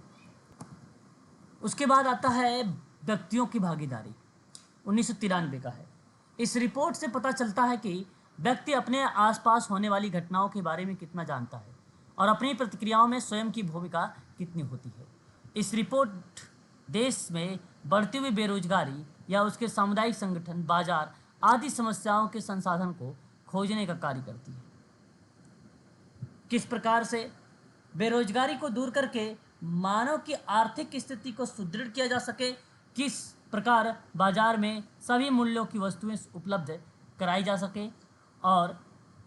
उसके बाद आता है व्यक्तियों की भागीदारी, 1993 का है। इस रिपोर्ट से पता चलता है कि व्यक्ति अपने आसपास होने वाली घटनाओं के बारे में कितना जानता है और अपनी प्रतिक्रियाओं में स्वयं की भूमिका कितनी होती है। इस रिपोर्ट देश में बढ़ती हुई बेरोजगारी या उसके सामुदायिक संगठन, बाजार आदि समस्याओं के संसाधन को खोजने का कार्य करती है। किस प्रकार से बेरोजगारी को दूर करके मानव की आर्थिक स्थिति को सुदृढ़ किया जा सके, किस प्रकार बाजार में सभी मूल्यों की वस्तुएं उपलब्ध कराई जा सके, और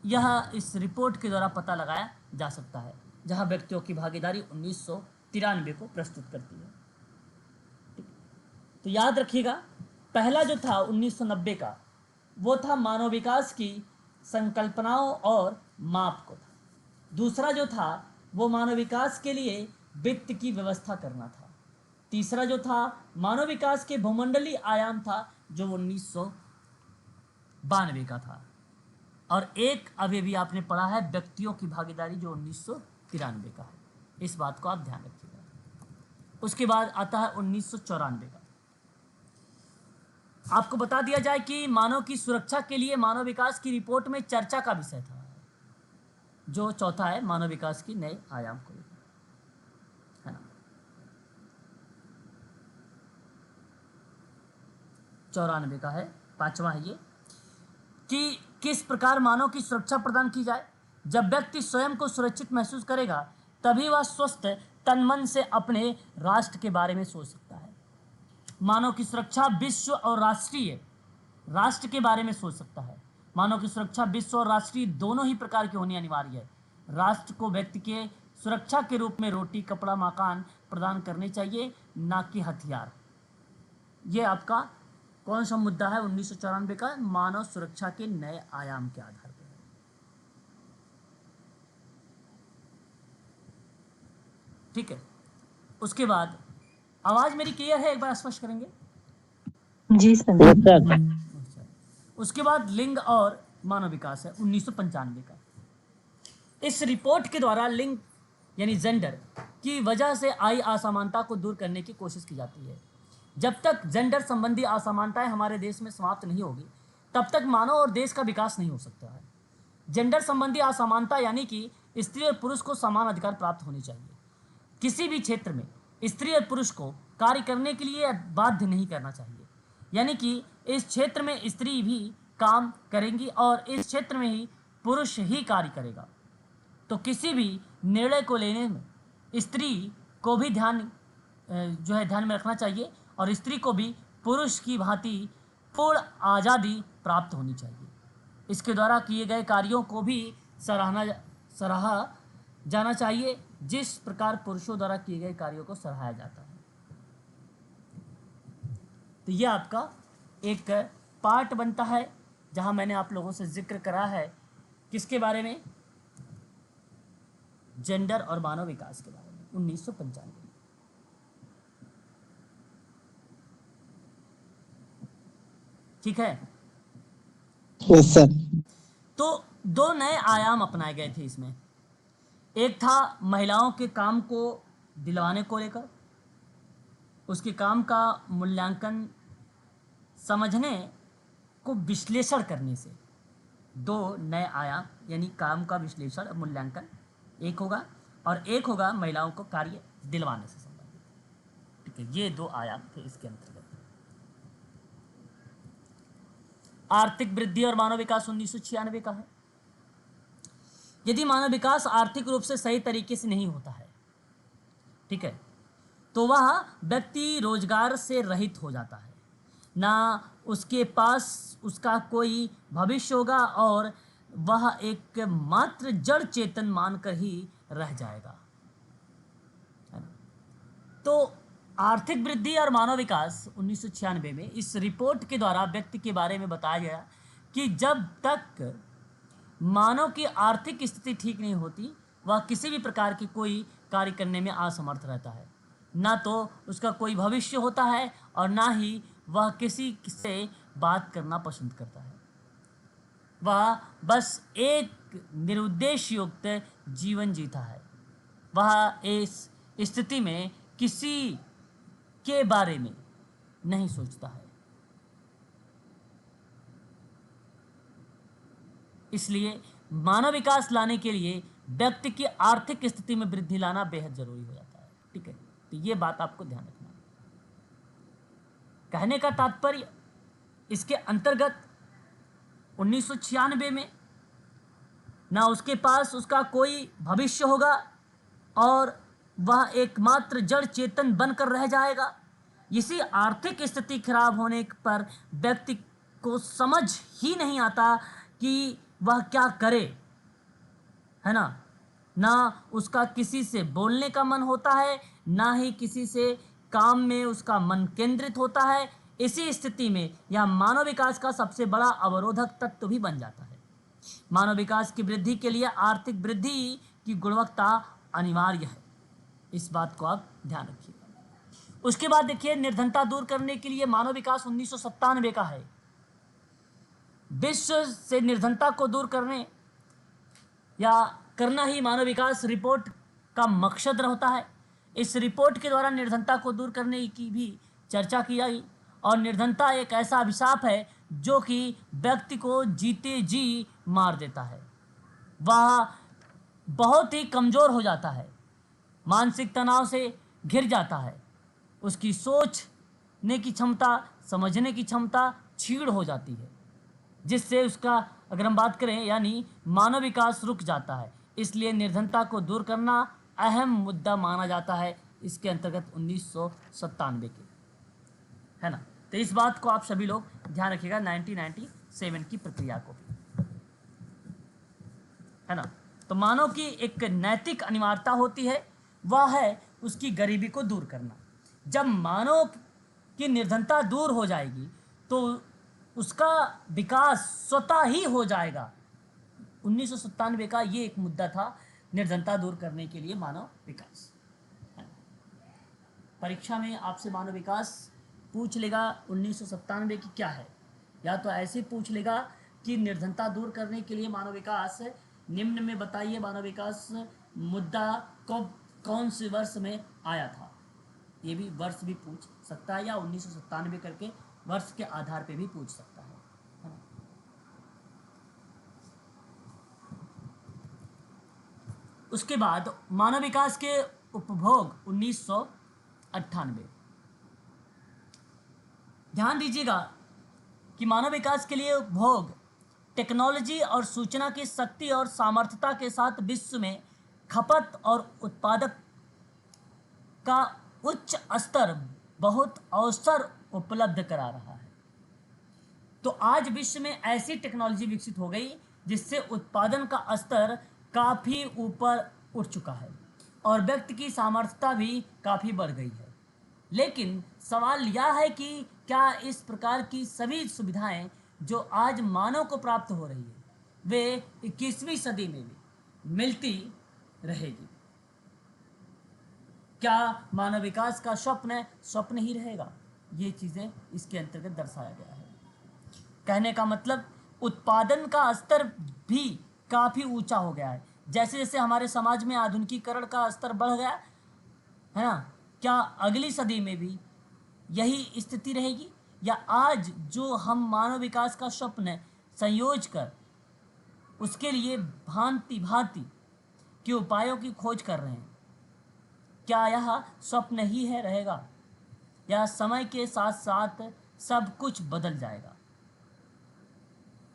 यह इस रिपोर्ट के द्वारा पता लगाया जा सकता है, जहां व्यक्तियों की भागीदारी 1993 को प्रस्तुत करती है। तो याद रखिएगा, पहला जो था 1990 का, वो था मानव विकास की संकल्पनाओं और माप को था। दूसरा जो था वो मानव विकास के लिए वित्त की व्यवस्था करना था। तीसरा जो था मानव विकास के भूमंडलीय आयाम था, जो 1992 का था। और एक अभी भी आपने पढ़ा है व्यक्तियों की भागीदारी, जो 1993 का है। इस बात को आप ध्यान रखिएगा। उसके बाद आता है 1994 का। आपको बता दिया जाए कि मानव की सुरक्षा के लिए मानव विकास की रिपोर्ट में चर्चा का विषय था, जो चौथा है मानव विकास की नए आयाम को लेकर, है ना। 94 का है, पांचवा है ये, कि किस प्रकार मानव की सुरक्षा प्रदान की जाए। जब व्यक्ति स्वयं को सुरक्षित महसूस करेगा, तभी वह स्वस्थ तन मन से अपने राष्ट्र के बारे में सोच सकता है। मानव की सुरक्षा विश्व और राष्ट्रीय राष्ट्र के बारे में सोच सकता है। मानव की सुरक्षा विश्व और राष्ट्रीय दोनों ही प्रकार की होनी अनिवार्य है। राष्ट्र को व्यक्ति के सुरक्षा के रूप में रोटी, कपड़ा, मकान प्रदान करने चाहिए, ना कि हथियार। ये आपका कौन सा मुद्दा है 1994 का? मानव सुरक्षा के नए आयाम के आधार पर। ठीक है, उसके बाद आवाज मेरी क्लियर है? एक बार स्पष्ट करेंगे? जी सर। उसके बाद लिंग और मानव विकास है 1995 का। इस रिपोर्ट के द्वारा लिंग यानी जेंडर की वजह से आई असमानता को दूर करने की कोशिश की जाती है। जब तक जेंडर संबंधी असमानताएं हमारे देश में समाप्त नहीं होगी, तब तक मानव और देश का विकास नहीं हो सकता है। जेंडर संबंधी असमानता यानी कि स्त्री और पुरुष को समान अधिकार प्राप्त होने चाहिए। किसी भी क्षेत्र में स्त्री और पुरुष को कार्य करने के लिए बाध्य नहीं करना चाहिए, यानी कि इस क्षेत्र में स्त्री भी काम करेंगी और इस क्षेत्र में ही पुरुष ही कार्य करेगा। तो किसी भी निर्णय को लेने में स्त्री को भी ध्यान में रखना चाहिए और स्त्री को भी पुरुष की भांति पूर्ण आज़ादी प्राप्त होनी चाहिए। इसके द्वारा किए गए कार्यों को भी सराहा जाना चाहिए, जिस प्रकार पुरुषों द्वारा किए गए कार्यों को सराहाया जाता है। तो ये आपका एक पार्ट बनता है, जहां मैंने आप लोगों से जिक्र करा है किसके बारे में? जेंडर और मानव विकास के बारे में 1995। ठीक है, यस सर। तो दो नए आयाम अपनाए गए थे इसमें। एक था महिलाओं के काम को दिलवाने को लेकर, उसके काम का मूल्यांकन समझने को विश्लेषण करने से। दो नए आयाम यानी काम का विश्लेषण मूल्यांकन एक होगा, और एक होगा महिलाओं को कार्य दिलवाने से संबंधित। ठीक है, ये दो आयाम थे इसके अंतर्गत। आर्थिक वृद्धि और मानव विकास 1996 का है। यदि मानव विकास आर्थिक रूप से सही तरीके से नहीं होता है, ठीक है, तो वह व्यक्ति रोजगार से रहित हो जाता है, ना उसके पास उसका कोई भविष्य होगा और वह एक मात्र जड़ चेतन मानकर ही रह जाएगा, है ना। तो आर्थिक वृद्धि और मानव विकास 1996 में इस रिपोर्ट के द्वारा व्यक्ति के बारे में बताया गया कि जब तक मानव की आर्थिक स्थिति ठीक नहीं होती, वह किसी भी प्रकार की कोई कार्य करने में असमर्थ रहता है, ना तो उसका कोई भविष्य होता है और ना ही वह किसी से बात करना पसंद करता है। वह बस एक निरुद्देश्य युक्त जीवन जीता है। वह इस स्थिति में किसी के बारे में नहीं सोचता है। इसलिए मानव विकास लाने के लिए व्यक्ति की आर्थिक स्थिति में वृद्धि लाना बेहद जरूरी हो जाता है, ठीक है। तो ये बात आपको ध्यान रखना है। कहने का तात्पर्य इसके अंतर्गत 1996 में ना उसके पास उसका कोई भविष्य होगा और वह एकमात्र जड़ चेतन बनकर रह जाएगा। इसी आर्थिक स्थिति खराब होने पर व्यक्ति को समझ ही नहीं आता कि वह क्या करे, है ना। ना उसका किसी से बोलने का मन होता है, ना ही किसी से काम में उसका मन केंद्रित होता है। इसी स्थिति में यह मानव विकास का सबसे बड़ा अवरोधक तत्व भी बन जाता है। मानव विकास की वृद्धि के लिए आर्थिक वृद्धि की गुणवत्ता अनिवार्य है, इस बात को आप ध्यान रखिएगा। उसके बाद देखिए, निर्धनता दूर करने के लिए मानव विकास 1997 का है। विश्व से निर्धनता को दूर करने या करना ही मानव विकास रिपोर्ट का मकसद रहता है। इस रिपोर्ट के द्वारा निर्धनता को दूर करने की भी चर्चा की गई और निर्धनता एक ऐसा अभिशाप है जो कि व्यक्ति को जीते जी मार देता है। वह बहुत ही कमज़ोर हो जाता है, मानसिक तनाव से घिर जाता है, उसकी सोचने की क्षमता, समझने की क्षमता छीड़ हो जाती है, जिससे उसका, अगर हम बात करें, यानी मानव विकास रुक जाता है। इसलिए निर्धनता को दूर करना अहम मुद्दा माना जाता है इसके अंतर्गत 1997 के, है ना। तो इस बात को आप सभी लोग ध्यान रखिएगा 1997 की प्रक्रिया को भी, है ना। तो मानव की एक नैतिक अनिवार्यता होती है, वह है उसकी गरीबी को दूर करना। जब मानव की निर्धनता दूर हो जाएगी तो उसका विकास स्वतः ही हो जाएगा। 1997 का ये एक मुद्दा था, निर्धनता दूर करने के लिए मानव विकास। परीक्षा में आपसे मानव विकास पूछ लेगा 1997 की क्या है, या तो ऐसे पूछ लेगा कि निर्धनता दूर करने के लिए मानव विकास निम्न में बताइए मानव विकास मुद्दा कौन से वर्ष में आया था। ये भी वर्ष भी पूछ सकता है, या 1997 करके वर्ष के आधार पे भी पूछ सकता है ना। उसके बाद मानव विकास के उपभोग 1998। ध्यान दीजिएगा कि मानव विकास के लिए उपभोग टेक्नोलॉजी और सूचना की शक्ति और सामर्थ्यता के साथ विश्व में खपत और उत्पादक का उच्च स्तर बहुत अवसर उपलब्ध करा रहा है। तो आज विश्व में ऐसी टेक्नोलॉजी विकसित हो गई जिससे उत्पादन का स्तर काफ़ी ऊपर उठ चुका है और व्यक्ति की सामर्थ्यता भी काफ़ी बढ़ गई है। लेकिन सवाल यह है कि क्या इस प्रकार की सभी सुविधाएं जो आज मानव को प्राप्त हो रही है वे 21वीं सदी में भी मिलती रहेगी? क्या मानव विकास का स्वप्न ही रहेगा? ये चीज़ें इसके अंतर्गत दर्शाया गया है। कहने का मतलब उत्पादन का स्तर भी काफ़ी ऊंचा हो गया है। जैसे जैसे हमारे समाज में आधुनिकीकरण का स्तर बढ़ गया है ना, क्या अगली सदी में भी यही स्थिति रहेगी, या आज जो हम मानव विकास का स्वप्न संयोज कर उसके लिए भांति भांति के उपायों की खोज कर रहे हैं, क्या यह स्वप्न ही है रहेगा, या समय के साथ साथ सब कुछ बदल जाएगा।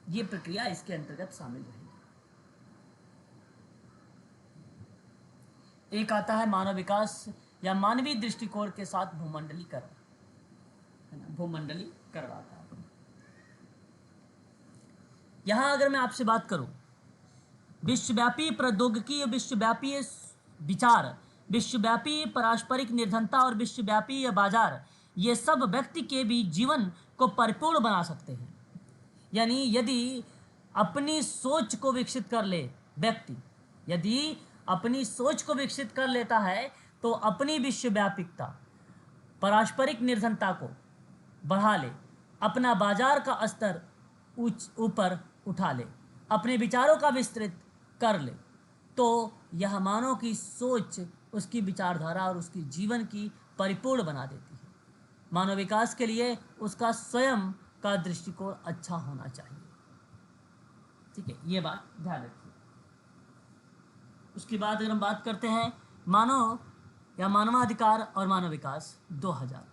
ये प्रक्रिया इसके अंतर्गत शामिल रहेगी। एक आता है मानव विकास या मानवीय दृष्टिकोण के साथ भूमंडलीकरण, है ना, भूमंडलीकरण आता है। यहां अगर मैं आपसे बात करूं, विश्वव्यापी प्रौद्योगिकी, विश्वव्यापी विचार, विश्वव्यापी पारस्परिक निर्धनता और विश्वव्यापी बाजार, ये सब व्यक्ति के भी जीवन को परिपूर्ण बना सकते हैं। यानी यदि अपनी सोच को विकसित कर ले व्यक्ति, यदि अपनी सोच को विकसित कर लेता है तो अपनी विश्वव्यापिकता, पारस्परिक निर्धनता को बढ़ा ले, अपना बाजार का स्तर ऊपर उठा ले, अपने विचारों का विस्तृत कर ले, तो यह मानव की सोच उसकी विचारधारा और उसकी जीवन की परिपूर्ण बना देती है। मानव विकास के लिए उसका स्वयं का दृष्टिकोण अच्छा होना चाहिए। ठीक है, ये बात ध्यान रखिए। उसके बाद अगर हम बात करते हैं मानव या मानवाधिकार और मानव विकास 2000,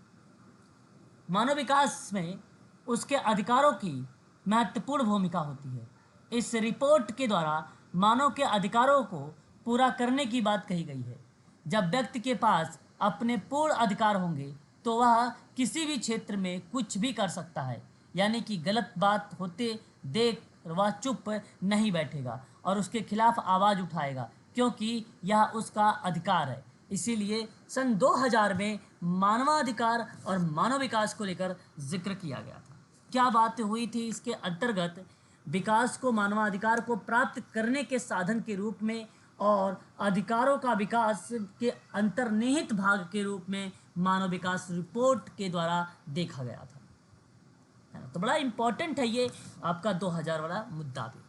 मानव विकास में उसके अधिकारों की महत्वपूर्ण भूमिका होती है। इस रिपोर्ट के द्वारा मानव के अधिकारों को पूरा करने की बात कही गई है। जब व्यक्ति के पास अपने पूर्ण अधिकार होंगे तो वह किसी भी क्षेत्र में कुछ भी कर सकता है, यानी कि गलत बात होते देख वह चुप नहीं बैठेगा और उसके खिलाफ आवाज़ उठाएगा, क्योंकि यह उसका अधिकार है। इसीलिए सन 2000 में मानवाधिकार और मानव विकास को लेकर जिक्र किया गया था। क्या बात हुई थी इसके अंतर्गत? विकास को मानवाधिकार को प्राप्त करने के साधन के रूप में और अधिकारों का विकास के अंतर्निहित भाग के रूप में मानव विकास रिपोर्ट के द्वारा देखा गया था। तो बड़ा इंपॉर्टेंट है ये आपका 2000 वाला मुद्दा भी।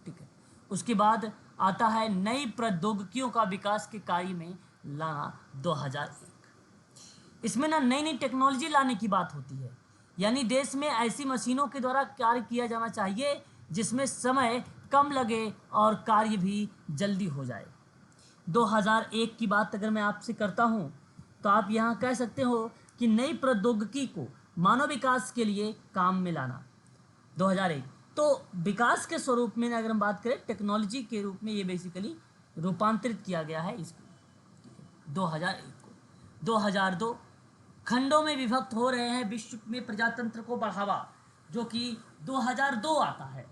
ठीक है, उसके बाद आता है नई प्रौद्योगिकियों का विकास के कार्य में लाना 2001। इसमें ना नई नई टेक्नोलॉजी लाने की बात होती है, यानी देश में ऐसी मशीनों के द्वारा कार्य किया जाना चाहिए जिसमें समय कम लगे और कार्य भी जल्दी हो जाए। 2001 की बात अगर मैं आपसे करता हूँ तो आप यहाँ कह सकते हो कि नई प्रौद्योगिकी को मानव विकास के लिए काम में लाना 2001। तो विकास के स्वरूप में अगर हम बात करें टेक्नोलॉजी के रूप में ये बेसिकली रूपांतरित किया गया है इसको 2001 को। 2002 खंडों में विभक्त हो रहे हैं विश्व में प्रजातंत्र को बढ़ावा, जो कि 2002 आता है।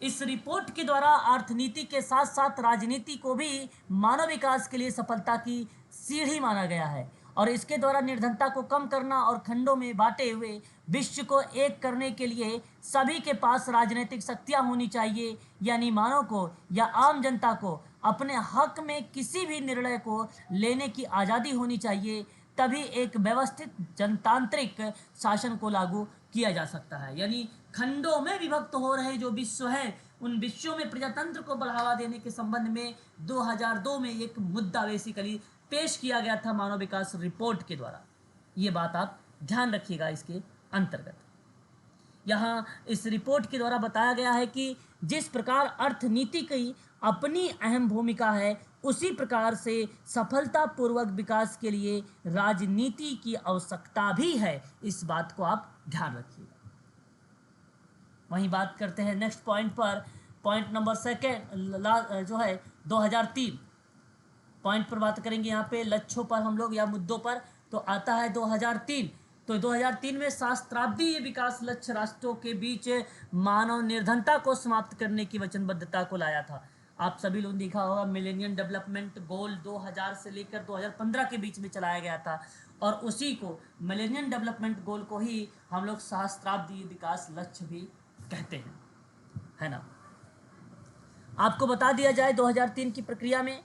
इस रिपोर्ट के द्वारा अर्थनीति के साथ साथ राजनीति को भी मानव विकास के लिए सफलता की सीढ़ी माना गया है और इसके द्वारा निर्धनता को कम करना और खंडों में बांटे हुए विश्व को एक करने के लिए सभी के पास राजनीतिक शक्तियां होनी चाहिए, यानी मानव को या आम जनता को अपने हक में किसी भी निर्णय को लेने की आज़ादी होनी चाहिए, तभी एक व्यवस्थित जनतांत्रिक शासन को लागू किया जा सकता है। यानी खंडों में विभक्त हो रहे जो विश्व है उन विश्वों में प्रजातंत्र को बढ़ावा देने के संबंध में 2002 में एक मुद्दा बेसिकली पेश किया गया था मानव विकास रिपोर्ट के द्वारा। ये बात आप ध्यान रखिएगा इसके अंतर्गत। यहाँ इस रिपोर्ट के द्वारा बताया गया है कि जिस प्रकार अर्थनीति की अपनी अहम भूमिका है उसी प्रकार से सफलतापूर्वक विकास के लिए राजनीति की आवश्यकता भी है। इस बात को आप ध्यान रखिएगा। वहीं बात करते हैं नेक्स्ट पॉइंट पर, पॉइंट नंबर सेकेंड जो है 2003 पॉइंट पर बात करेंगे। यहाँ पे लक्ष्यों पर हम लोग या मुद्दों पर तो आता है 2003। तो 2003 में सहस्त्राब्दीय विकास लक्ष्य राष्ट्रों के बीच मानव निर्धनता को समाप्त करने की वचनबद्धता को लाया था। आप सभी लोग देखा होगा मिलेनियम डेवलपमेंट गोल 2000 से लेकर 2015 के बीच में चलाया गया था और उसी को मिलेनियम डेवलपमेंट गोल को ही हम लोग सहस्त्राब्दीय विकास लक्ष्य भी कहते हैं, है ना। आपको बता दिया जाए 2003 की प्रक्रिया में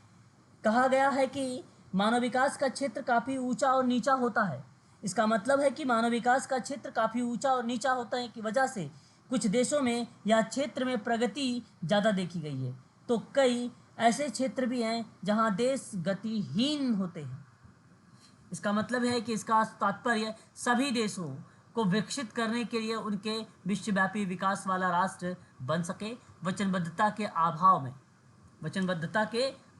कहा गया है कि मानव विकास का क्षेत्र काफ़ी ऊंचा और नीचा होता है। इसका मतलब है कि मानव विकास का क्षेत्र काफ़ी ऊंचा और नीचा होता है की वजह से कुछ देशों में या क्षेत्र में प्रगति ज़्यादा देखी गई है, तो कई ऐसे क्षेत्र भी हैं जहां देश गतिहीन होते हैं। इसका मतलब है कि इसका तात्पर्य सभी देशों को विकसित करने के लिए उनके विश्वव्यापी विकास वाला राष्ट्र बन सके। वचनबद्धता के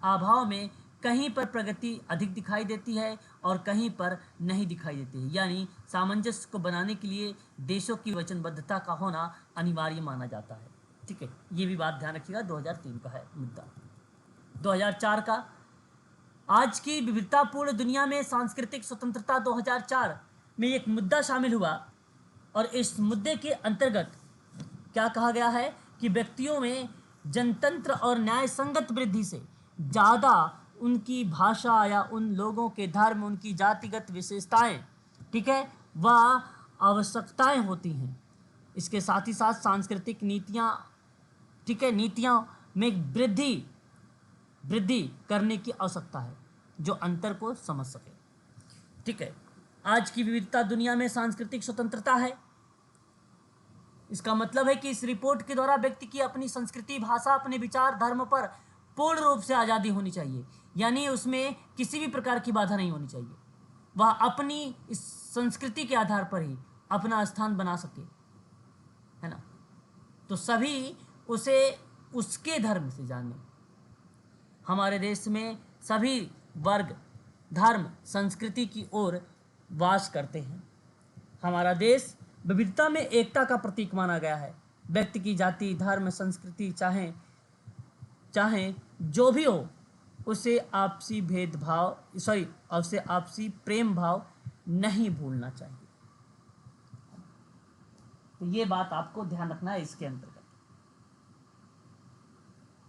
अभाव में कहीं पर प्रगति अधिक दिखाई देती है और कहीं पर नहीं दिखाई देते हैं। यानी सामंजस्य को बनाने के लिए देशों की वचनबद्धता का होना अनिवार्य माना जाता है। ठीक है, ये भी बात ध्यान रखिएगा। 2003 का है मुद्दा। 2004 का, आज की विविधतापूर्ण दुनिया में सांस्कृतिक स्वतंत्रता 2004 में एक मुद्दा शामिल हुआ और इस मुद्दे के अंतर्गत क्या कहा गया है कि व्यक्तियों में जनतंत्र और न्याय संगत वृद्धि से ज़्यादा उनकी भाषा या उन लोगों के धर्म, उनकी जातिगत विशेषताएं, ठीक है, व आवश्यकताएं होती हैं। इसके साथ ही साथ सांस्कृतिक नीतियां, ठीक है, नीतियां में वृद्धि करने की आवश्यकता है जो अंतर को समझ सके। ठीक है, आज की विविधता दुनिया में सांस्कृतिक स्वतंत्रता है। इसका मतलब है कि इस रिपोर्ट के द्वारा व्यक्ति की अपनी संस्कृति, भाषा, अपने विचार, धर्म पर पूर्ण रूप से आज़ादी होनी चाहिए। यानी उसमें किसी भी प्रकार की बाधा नहीं होनी चाहिए। वह अपनी इस संस्कृति के आधार पर ही अपना स्थान बना सके, है ना। तो सभी उसे उसके धर्म से जाने। हमारे देश में सभी वर्ग, धर्म, संस्कृति की ओर वास करते हैं। हमारा देश विविधता में एकता का प्रतीक माना गया है। व्यक्ति की जाति, धर्म, संस्कृति चाहे जो भी हो, उसे आपसी प्रेम भाव नहीं भूलना चाहिए। तो ये बात आपको ध्यान रखना है। इसके अंतर्गत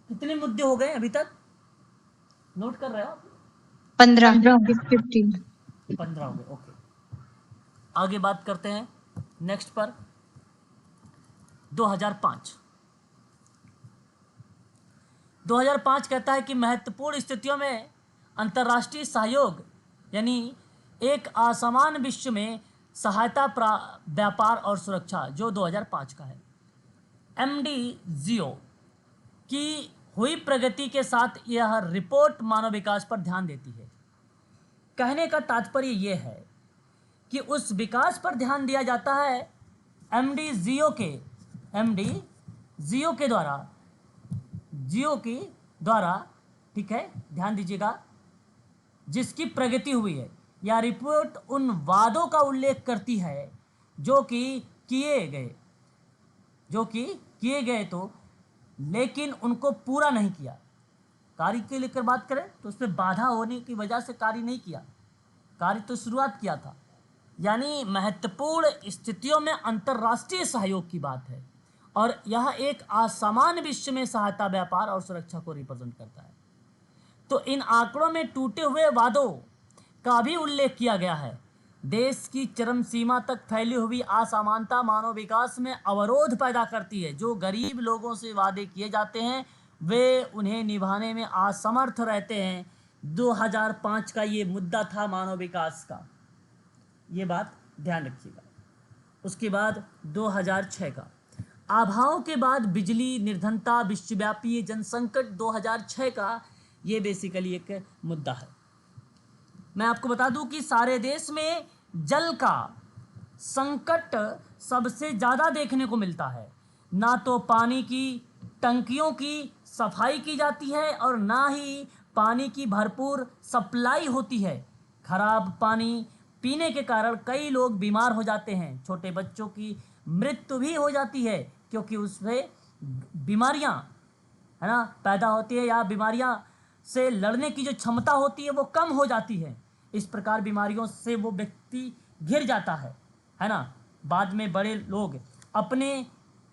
कितने मुद्दे हो गए अभी तक, नोट कर रहे हो? 15 15 हो गए। ओके, आगे बात करते हैं नेक्स्ट पर। 2005 कहता है कि महत्वपूर्ण स्थितियों में अंतर्राष्ट्रीय सहयोग, यानी एक असमान विश्व में सहायता, व्यापार और सुरक्षा, जो 2005 का है। MDGO की हुई प्रगति के साथ यह रिपोर्ट मानव विकास पर ध्यान देती है। कहने का तात्पर्य यह है कि उस विकास पर ध्यान दिया जाता है MDGO के द्वारा, ठीक है, ध्यान दीजिएगा, जिसकी प्रगति हुई है। यह रिपोर्ट उन वादों का उल्लेख करती है जो कि किए गए तो, लेकिन उनको पूरा नहीं किया। कार्य के लेकर बात करें तो उसमें बाधा होने की वजह से कार्य नहीं किया, कार्य तो शुरुआत किया था। यानी महत्वपूर्ण स्थितियों में अंतर्राष्ट्रीय सहयोग की बात है और यह एक असमान विश्व में सहायता, व्यापार और सुरक्षा को रिप्रेजेंट करता है। तो इन आंकड़ों में टूटे हुए वादों का भी उल्लेख किया गया है। देश की चरम सीमा तक फैली हुई असमानता मानव विकास में अवरोध पैदा करती है। जो गरीब लोगों से वादे किए जाते हैं वे उन्हें निभाने में असमर्थ रहते हैं। 2005 का ये मुद्दा था मानव विकास का, ये बात ध्यान रखिएगा। उसके बाद 2006 का, अभाव के बाद बिजली निर्धनता, विश्वव्यापी जनसंकट, 2006 का ये बेसिकली एक मुद्दा है। मैं आपको बता दूं कि सारे देश में जल का संकट सबसे ज़्यादा देखने को मिलता है। ना तो पानी की टंकियों की सफाई की जाती है और ना ही पानी की भरपूर सप्लाई होती है। खराब पानी पीने के कारण कई लोग बीमार हो जाते हैं। छोटे बच्चों की मृत्यु भी हो जाती है क्योंकि उसमें बीमारियां, है ना, पैदा होती है या बीमारियां से लड़ने की जो क्षमता होती है वो कम हो जाती है। इस प्रकार बीमारियों से वो व्यक्ति घिर जाता है ना। बाद में बड़े लोग अपने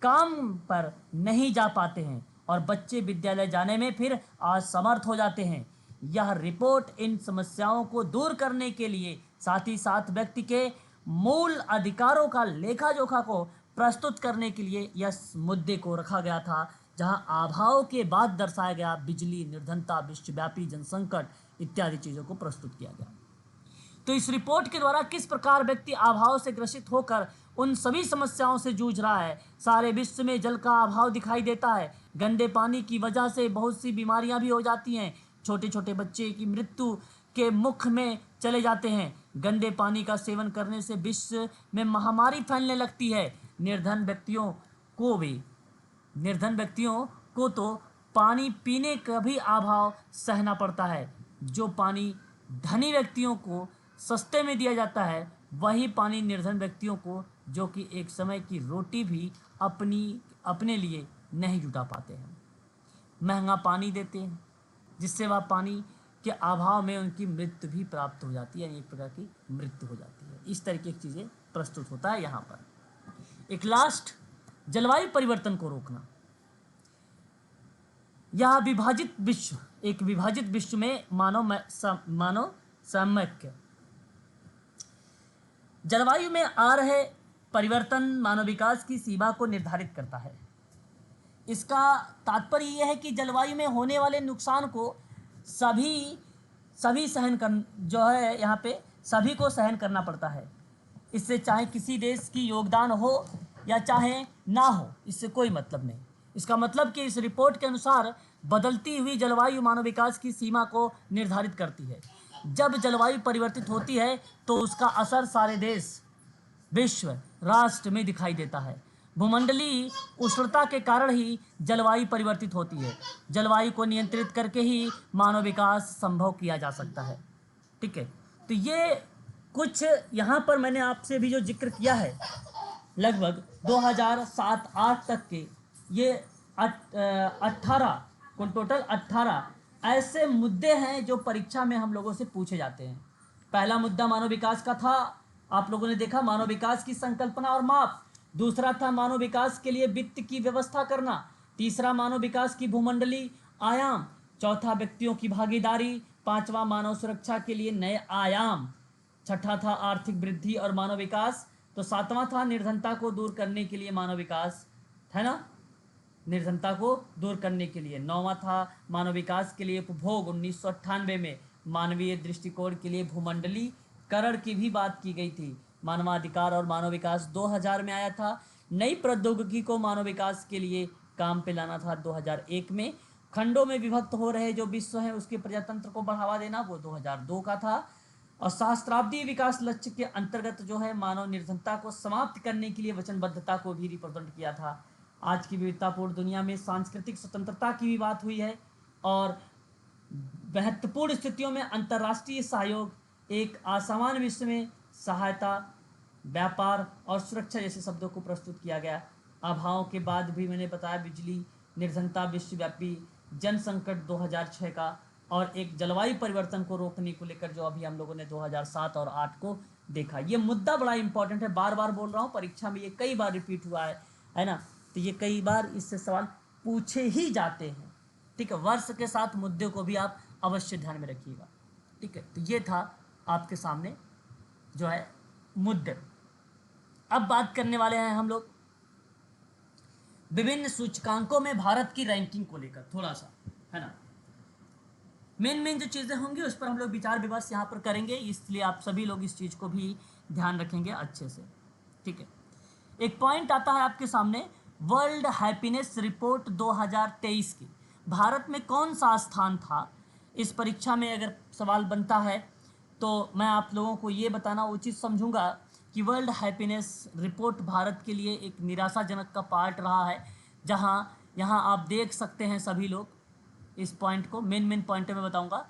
काम पर नहीं जा पाते हैं और बच्चे विद्यालय जाने में फिर असमर्थ हो जाते हैं। यह रिपोर्ट इन समस्याओं को दूर करने के लिए साथ ही साथ व्यक्ति के मूल अधिकारों का लेखा जोखा को प्रस्तुत करने के लिए इस मुद्दे को रखा गया था, जहां अभाव के बाद दर्शाया गया बिजली निर्धनता, विश्वव्यापी जनसंकट इत्यादि चीज़ों को प्रस्तुत किया गया। तो इस रिपोर्ट के द्वारा किस प्रकार व्यक्ति अभाव से ग्रसित होकर उन सभी समस्याओं से जूझ रहा है। सारे विश्व में जल का अभाव दिखाई देता है। गंदे पानी की वजह से बहुत सी बीमारियां भी हो जाती हैं। छोटे छोटे बच्चे की मृत्यु के मुख में चले जाते हैं। गंदे पानी का सेवन करने से विश्व में महामारी फैलने लगती है। निर्धन व्यक्तियों को तो पानी पीने का भी अभाव सहना पड़ता है, जो पानी धनी व्यक्तियों को सस्ते में दिया जाता है, वही पानी निर्धन व्यक्तियों को, जो कि एक समय की रोटी भी अपने लिए नहीं जुटा पाते हैं, महंगा पानी देते हैं, जिससे वह पानी के अभाव में उनकी मृत्यु भी प्राप्त हो जाती है, यानी एक प्रकार की मृत्यु हो जाती है। इस तरीके की चीज़ें प्रस्तुत होता है यहाँ पर। एक लास्ट, जलवायु परिवर्तन को रोकना। यह विभाजित विश्व, एक विभाजित विश्व में मानव सामयिक, जलवायु में आ रहे परिवर्तन मानव विकास की सीमा को निर्धारित करता है। इसका तात्पर्य यह है कि जलवायु में होने वाले नुकसान को सभी सहन कर, जो है यहाँ पे सभी को सहन करना पड़ता है। इससे चाहे किसी देश की योगदान हो या चाहे ना हो, इससे कोई मतलब नहीं। इसका मतलब कि इस रिपोर्ट के अनुसार बदलती हुई जलवायु मानव विकास की सीमा को निर्धारित करती है। जब जलवायु परिवर्तित होती है तो उसका असर सारे देश, विश्व, राष्ट्र में दिखाई देता है। भूमंडलीय उष्णता के कारण ही जलवायु परिवर्तित होती है। जलवायु को नियंत्रित करके ही मानव विकास संभव किया जा सकता है। ठीक है, तो ये कुछ यहाँ पर मैंने आपसे भी जो जिक्र किया है, लगभग 2007-8 तक के ये 18 कुल टोटल 18 ऐसे मुद्दे हैं जो परीक्षा में हम लोगों से पूछे जाते हैं। पहला मुद्दा मानव विकास का था, आप लोगों ने देखा, मानव विकास की संकल्पना और माप। दूसरा था मानव विकास के लिए वित्त की व्यवस्था करना। तीसरा मानव विकास की भूमंडलीय आयाम। चौथा व्यक्तियों की भागीदारी। पांचवा मानव सुरक्षा के लिए नए आयाम। छठा था आर्थिक वृद्धि और मानव विकास। तो सातवां था निर्धनता को दूर करने के लिए मानव विकास, है ना, निर्धनता को दूर करने के लिए। नौवां था मानव विकास के लिए उपभोग। 1998 में मानवीय दृष्टिकोण के लिए भूमंडलीकरण की भी बात की गई थी। मानवाधिकार और मानव विकास 2000 में आया था। नई प्रौद्योगिकी को मानव विकास के लिए काम पे लाना था 2001 में। खंडों में विभक्त हो रहे जो विश्व है उसके प्रजातंत्र को बढ़ावा देना, वो 2002 का था। और सहस्त्राब्दी विकास लक्ष्य के अंतर्गत जो है मानव निर्धनता को समाप्त करने के लिए वचनबद्धता को भी रिप्रेजेंट किया था। आज की विविधतापूर्ण दुनिया में सांस्कृतिक स्वतंत्रता की भी बात हुई है और महत्वपूर्ण स्थितियों में अंतर्राष्ट्रीय सहयोग, एक असामान्य विश्व में सहायता, व्यापार और सुरक्षा जैसे शब्दों को प्रस्तुत किया गया। अभावों के बाद भी मैंने बताया बिजली, निर्धनता, विश्वव्यापी जन संकट 2006 का, और एक जलवायु परिवर्तन को रोकने को लेकर जो अभी हम लोगों ने 2007 और 8 को देखा। ये मुद्दा बड़ा इंपॉर्टेंट है, बार बार बोल रहा हूँ, परीक्षा में ये कई बार रिपीट हुआ है ना, तो ये कई बार इससे सवाल पूछे ही जाते हैं। ठीक है, वर्ष के साथ मुद्दे को भी आप अवश्य ध्यान में रखिएगा। ठीक है, तो ये था आपके सामने जो है मुद्दे। अब बात करने वाले हैं हम लोग विभिन्न सूचकांकों में भारत की रैंकिंग को लेकर थोड़ा सा, है ना। मेन जो चीज़ें होंगी उस पर हम लोग विचार विमर्श यहाँ पर करेंगे, इसलिए आप सभी लोग इस चीज़ को भी ध्यान रखेंगे अच्छे से। ठीक है, एक पॉइंट आता है आपके सामने, वर्ल्ड हैप्पीनेस रिपोर्ट 2023 की भारत में कौन सा स्थान था। इस परीक्षा में अगर सवाल बनता है तो मैं आप लोगों को ये बताना उचित समझूंगा कि वर्ल्ड हैप्पीनेस रिपोर्ट भारत के लिए एक निराशाजनक का पार्ट रहा है, जहां यहाँ आप देख सकते हैं सभी लोग इस पॉइंट को। मेन पॉइंट में बताऊंगा।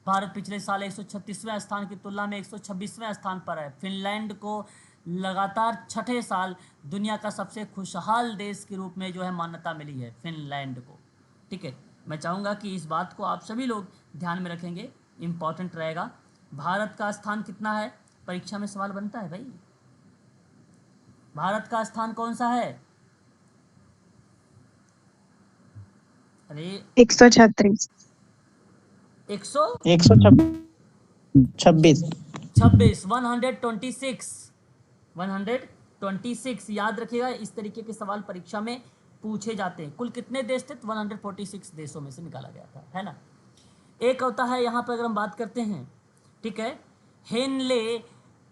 भारत पिछले साल 136वें स्थान की तुलना में 126वें स्थान पर है। फिनलैंड को लगातार छठे साल दुनिया का सबसे खुशहाल देश के रूप में जो है मान्यता मिली है फिनलैंड को। ठीक है, मैं चाहूँगा कि इस बात को आप सभी लोग ध्यान में रखेंगे, इम्पॉर्टेंट रहेगा। भारत का स्थान कितना है, परीक्षा में सवाल बनता है भाई, भारत का स्थान कौन सा है। अरे 136 126 126 याद रखिएगा। इस तरीके के सवाल परीक्षा में पूछे जाते हैं। कुल कितने देश थे, 146 देशों में से निकाला गया था, है ना। एक होता है यहाँ पर अगर हम बात करते हैं, ठीक है, हेनले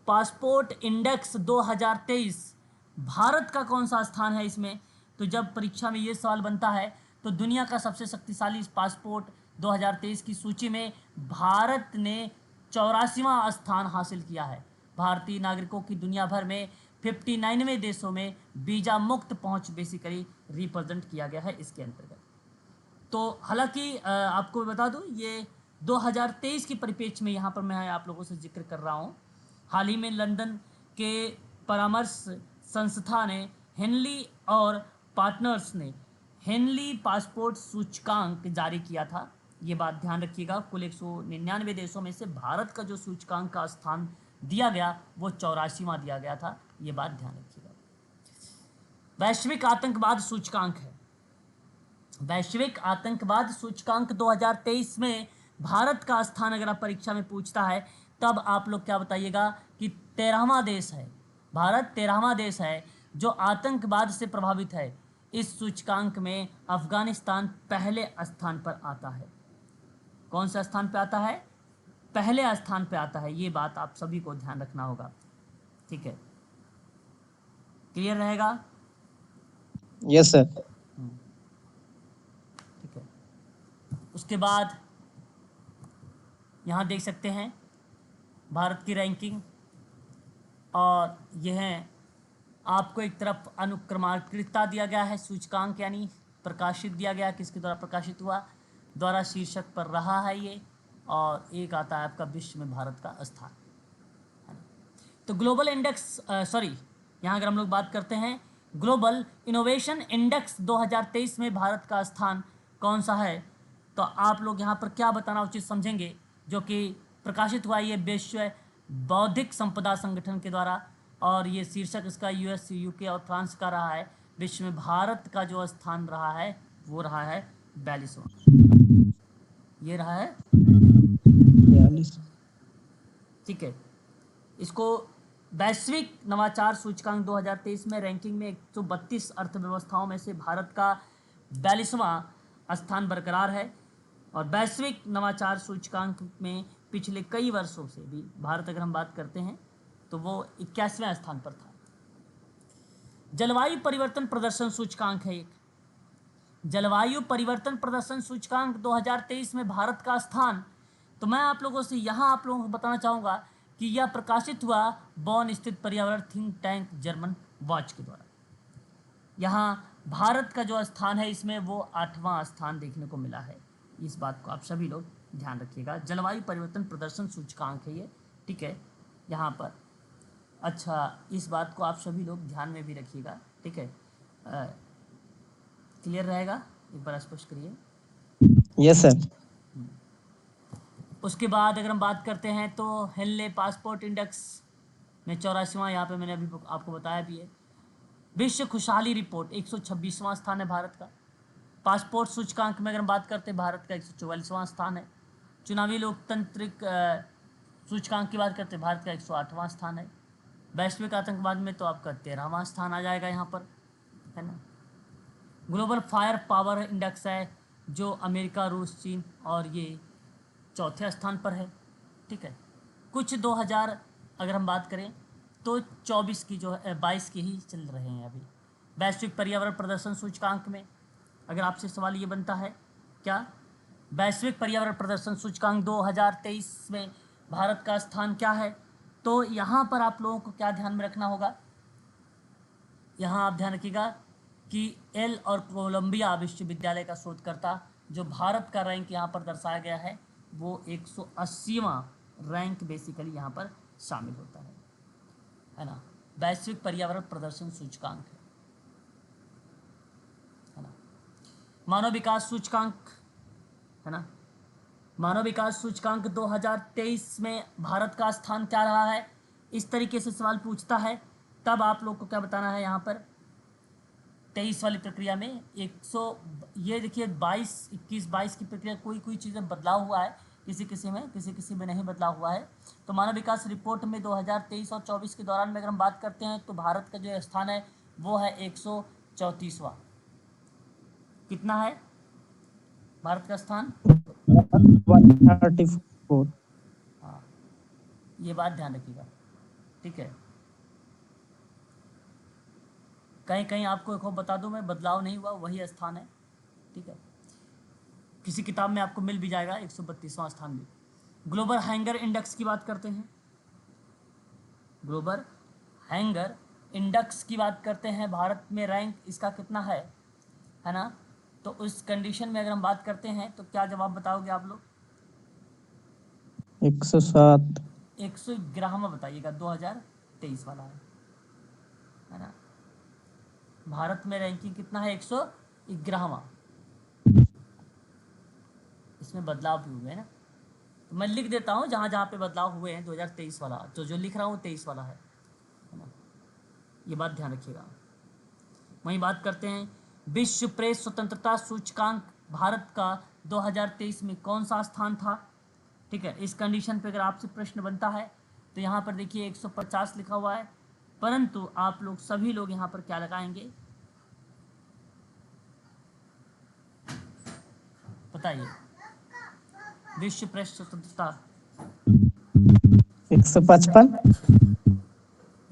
पासपोर्ट इंडेक्स 2023, भारत का कौन सा स्थान है इसमें। तो जब परीक्षा में ये सवाल बनता है तो दुनिया का सबसे शक्तिशाली पासपोर्ट 2023 की सूची में भारत ने 84वां स्थान हासिल किया है। भारतीय नागरिकों की दुनिया भर में 59वें देशों में वीज़ा मुक्त पहुंच बेसिकली रिप्रेजेंट किया गया है इसके अंतर्गत। तो हालांकि आपको मैं बता दूं ये 2023 की परिप्रेक्ष्य में यहाँ पर मैं आप लोगों से जिक्र कर रहा हूँ हाल ही में लंदन के परामर्श संस्था ने हेनली और पार्टनर्स ने हेनली पासपोर्ट सूचकांक जारी किया था। ये बात ध्यान रखिएगा, कुल 199 देशों में से भारत का जो सूचकांक का स्थान दिया गया वो 84वां दिया गया था। ये बात ध्यान रखिएगा। वैश्विक आतंकवाद सूचकांक है। वैश्विक आतंकवाद सूचकांक 2023 में भारत का स्थान अगर आप परीक्षा में पूछता है तब आप लोग क्या बताइएगा कि 13वां देश है। भारत 13वां देश है जो आतंकवाद से प्रभावित है। इस सूचकांक में अफगानिस्तान पहले स्थान पर आता है। कौन सा स्थान पे आता है? पहले स्थान पे आता है। ये बात आप सभी को ध्यान रखना होगा, ठीक है? क्लियर रहेगा? Yes sir. ठीक है। उसके बाद यहाँ देख सकते हैं भारत की रैंकिंग, और यह है आपको एक तरफ अनुक्रमांकितता दिया गया है, सूचकांक यानी प्रकाशित दिया गया, किसके द्वारा प्रकाशित हुआ, द्वारा शीर्षक पर रहा है ये, और एक आता है आपका विश्व में भारत का स्थान, है ना? तो ग्लोबल इंडेक्स यहाँ अगर हम लोग बात करते हैं ग्लोबल इनोवेशन इंडेक्स 2023 में भारत का स्थान कौन सा है, तो आप लोग यहाँ पर क्या बताना उचित समझेंगे, जो कि प्रकाशित हुआ ये विश्व बौद्धिक संपदा संगठन के द्वारा, और ये शीर्षक इसका यूएस, यूके और फ्रांस का रहा है। विश्व में भारत का जो स्थान रहा है वो रहा है 42वां। ये रहा है 42। ठीक है। इसको वैश्विक नवाचार सूचकांक 2023 में रैंकिंग में 132 अर्थव्यवस्थाओं में से भारत का 42वां स्थान बरकरार है, और वैश्विक नवाचार सूचकांक में पिछले कई वर्षों से भी भारत अगर हम बात करते हैं तो वो 81वें स्थान पर था। जलवायु परिवर्तन प्रदर्शन सूचकांक है एक। जलवायु परिवर्तन प्रदर्शन सूचकांक 2023 में भारत का स्थान, तो मैं आप लोगों से यहाँ आप लोगों को बताना चाहूँगा कि यह प्रकाशित हुआ बॉन स्थित पर्यावरण थिंक टैंक जर्मन वॉच के द्वारा। यहाँ भारत का जो स्थान है इसमें वो 8वां स्थान देखने को मिला है। इस बात को आप सभी लोग ध्यान रखिएगा। जलवायु परिवर्तन प्रदर्शन सूचकांक है ये, ठीक है, यहाँ पर। अच्छा, इस बात को आप सभी लोग ध्यान में भी रखिएगा, ठीक है? क्लियर रहेगा? एक बार स्पष्ट करिए। Yes sir. उसके बाद अगर हम बात करते हैं तो हेनले पासपोर्ट इंडेक्स में 84वां, यहाँ पे मैंने अभी आपको बताया भी है। विश्व खुशहाली रिपोर्ट 126वां स्थान है भारत का। पासपोर्ट सूचकांक में अगर हम बात करते हैं भारत का 144वां स्थान है। चुनावी लोकतांत्रिक सूचकांक की बात करते हैं भारत का 108वां स्थान है। वैश्विक आतंकवाद में तो आपका 13वां स्थान आ जाएगा यहाँ पर, है ना। ग्लोबल फायर पावर इंडेक्स है जो अमेरिका, रूस, चीन और ये चौथे स्थान पर है, ठीक है। कुछ 2000 अगर हम बात करें तो 24 की जो है 22 की ही चल रहे हैं अभी। वैश्विक पर्यावरण प्रदर्शन सूचकांक में अगर आपसे सवाल ये बनता है क्या, वैश्विक पर्यावरण प्रदर्शन सूचकांक 2023 में भारत का स्थान क्या है, तो यहाँ पर आप लोगों को क्या ध्यान में रखना होगा, यहाँ आप ध्यान रखिएगा कि एल और कोलंबिया विश्वविद्यालय का शोधकर्ता जो भारत का रैंक यहाँ पर दर्शाया गया है वो 180वां रैंक बेसिकली यहाँ पर शामिल होता है ना। वैश्विक पर्यावरण प्रदर्शन सूचकांक है ना। मानव विकास सूचकांक है ना। मानव विकास सूचकांक 2023 में भारत का स्थान क्या रहा है, इस तरीके से सवाल पूछता है, तब आप लोग को क्या बताना है यहाँ पर 23 वाली प्रक्रिया में 100, ये देखिए 21-22 की प्रक्रिया कोई चीज़ें बदलाव हुआ है, किसी में नहीं बदलाव हुआ है। तो मानव विकास रिपोर्ट में 2023 और 24 के दौरान में अगर हम बात करते हैं तो भारत का जो स्थान है वो है 134वां। कितना है भारत का स्थान? 134। हाँ, ये बात ध्यान रखिएगा, ठीक है। कहीं कहीं आपको एक और बता दूं मैं, बदलाव नहीं हुआ, वही स्थान है, ठीक है। किसी किताब में आपको मिल भी जाएगा 132वां स्थान भी। ग्लोबल हैंगर इंडेक्स की बात करते हैं, ग्लोबल हैंगर इंडेक्स की बात करते हैं, भारत में रैंक इसका कितना है ना। तो उस कंडीशन में अगर हम बात करते हैं तो क्या जवाब बताओगे आप लोग? 107। 111वां बताइएगा, 2023 वाला है ना। भारत में रैंकिंग कितना है? 111वां। इसमें बदलाव भी हुए हैं ना, तो मैं लिख देता हूँ जहाँ जहाँ पे बदलाव हुए हैं। 2023 वाला तो जो लिख रहा हूँ 23 वाला है ना, ये बात ध्यान रखिएगा। वहीं बात करते हैं, विश्व प्रेस स्वतंत्रता सूचकांक भारत का 2023 में कौन सा स्थान था? ठीक है, इस कंडीशन पे अगर आपसे प्रश्न बनता है तो यहाँ पर देखिए 150 लिखा हुआ है, परंतु आप लोग सभी लोग यहाँ पर क्या लगाएंगे बताइए? विश्व प्रेस स्वतंत्रता 155।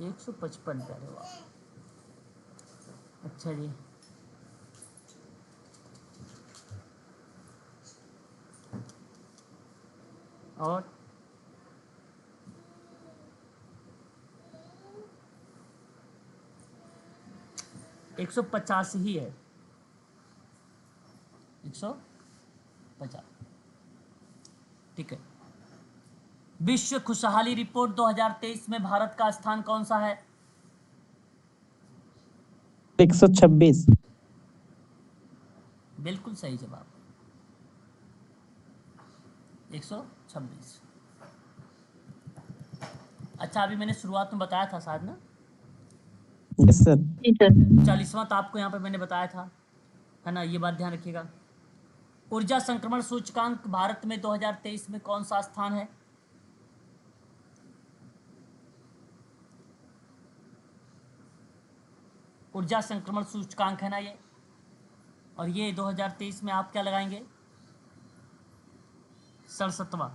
155। अरे वाह, अच्छा जी। और 150 ही है, 150। ठीक है, विश्व खुशहाली रिपोर्ट 2023 में भारत का स्थान कौन सा है? 126। बिल्कुल सही जवाब, 126। अच्छा, अभी मैंने शुरुआत में बताया था शायद ना, यस सर। जी सर। 40वां तो आपको यहाँ पे मैंने बताया था, है ना, ये बात ध्यान रखिएगा। ऊर्जा संक्रमण सूचकांक भारत में 2023 में कौन सा स्थान है? ऊर्जा संक्रमण सूचकांक है ना ये, और ये 2023 में आप क्या लगाएंगे? 67वां,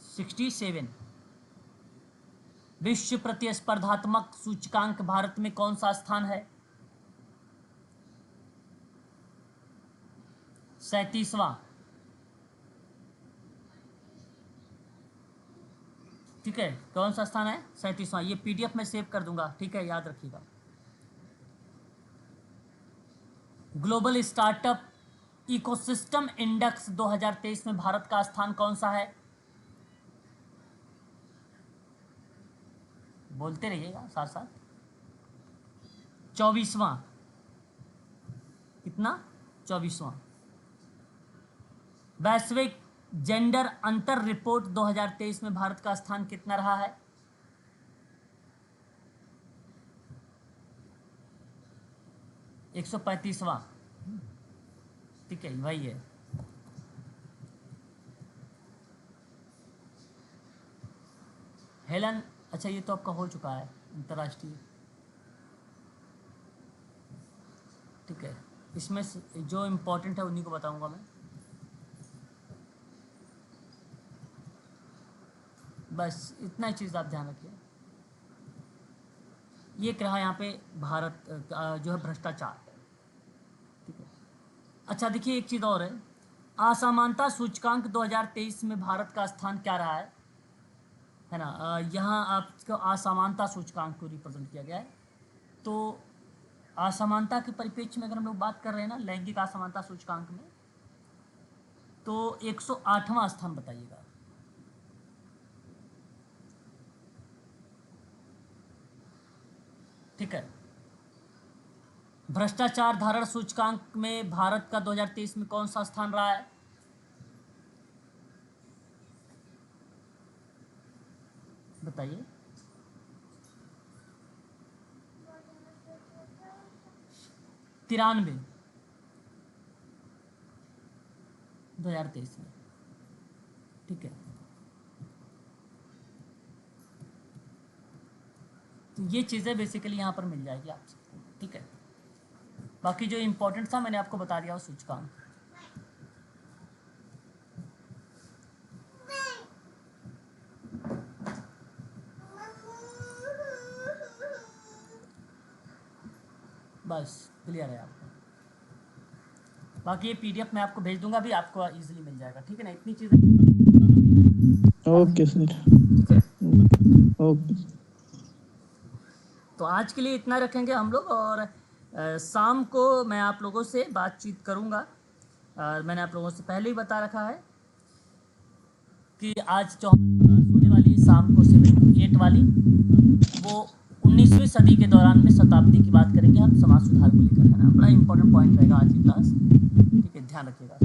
67। विश्व प्रतिस्पर्धात्मक सूचकांक भारत में कौन सा स्थान है? 37वां। ठीक है, कौन सा स्थान है? 37वां। ये पीडीएफ में सेव कर दूंगा, ठीक है, याद रखिएगा। ग्लोबल स्टार्टअप इकोसिस्टम इंडेक्स 2023 में भारत का स्थान कौन सा है? बोलते रहिएगा साथ साथ। 24वां। कितना? 24वां। वैश्विक जेंडर अंतर रिपोर्ट 2023 में भारत का स्थान कितना रहा है? एक 135वां। ठीक है, वही है। हेलन, अच्छा ये तो आपका हो चुका है, अंतर्राष्ट्रीय। ठीक है, इसमें जो इम्पोर्टेंट है उन्हीं को बताऊंगा मैं। बस इतना ही चीज़ आप ध्यान रखिए। ये रहा यहाँ पे भारत जो है भ्रष्टाचार। ठीक है, अच्छा देखिए एक चीज़ और है, असमानता सूचकांक 2023 में भारत का स्थान क्या रहा है ना। यहाँ आपको असमानता सूचकांक को रिप्रेजेंट किया गया है। तो असमानता के परिप्रेक्ष्य में अगर हम लोग बात कर रहे हैं ना, लैंगिक असमानता सूचकांक में, तो 108वां स्थान बताइएगा। ठीक है, भ्रष्टाचार धारण सूचकांक में भारत का 2023 में कौन सा स्थान रहा है? बताइए। तिरानवे 2023 में। ठीक है, तो ये चीज़ें बेसिकली यहाँ पर मिल जाएगी आप सबको। ठीक है, बाकी जो इम्पोर्टेंट था मैंने आपको बता दिया वो सूचकांक। बस क्लियर है आपको। बाकी ये पीडीएफ मैं आपको भेज दूंगा, भी आपको इजीली मिल जाएगा। ठीक है ना, इतनी चीज़ें। Okay sir. ठीक है, ओके। तो आज के लिए इतना रखेंगे हम लोग, और शाम को मैं आप लोगों से बातचीत करूंगा। और मैंने आप लोगों से पहले ही बता रखा है कि आज जो हम होने वाली है शाम को 7 to 8 वाली, वो 19वीं सदी के दौरान में शताब्दी की बात करेंगे हम, समाज सुधार को लेकर, है ना। बड़ा इंपॉर्टेंट पॉइंट रहेगा आज की क्लास, ठीक है, ध्यान रखिएगा।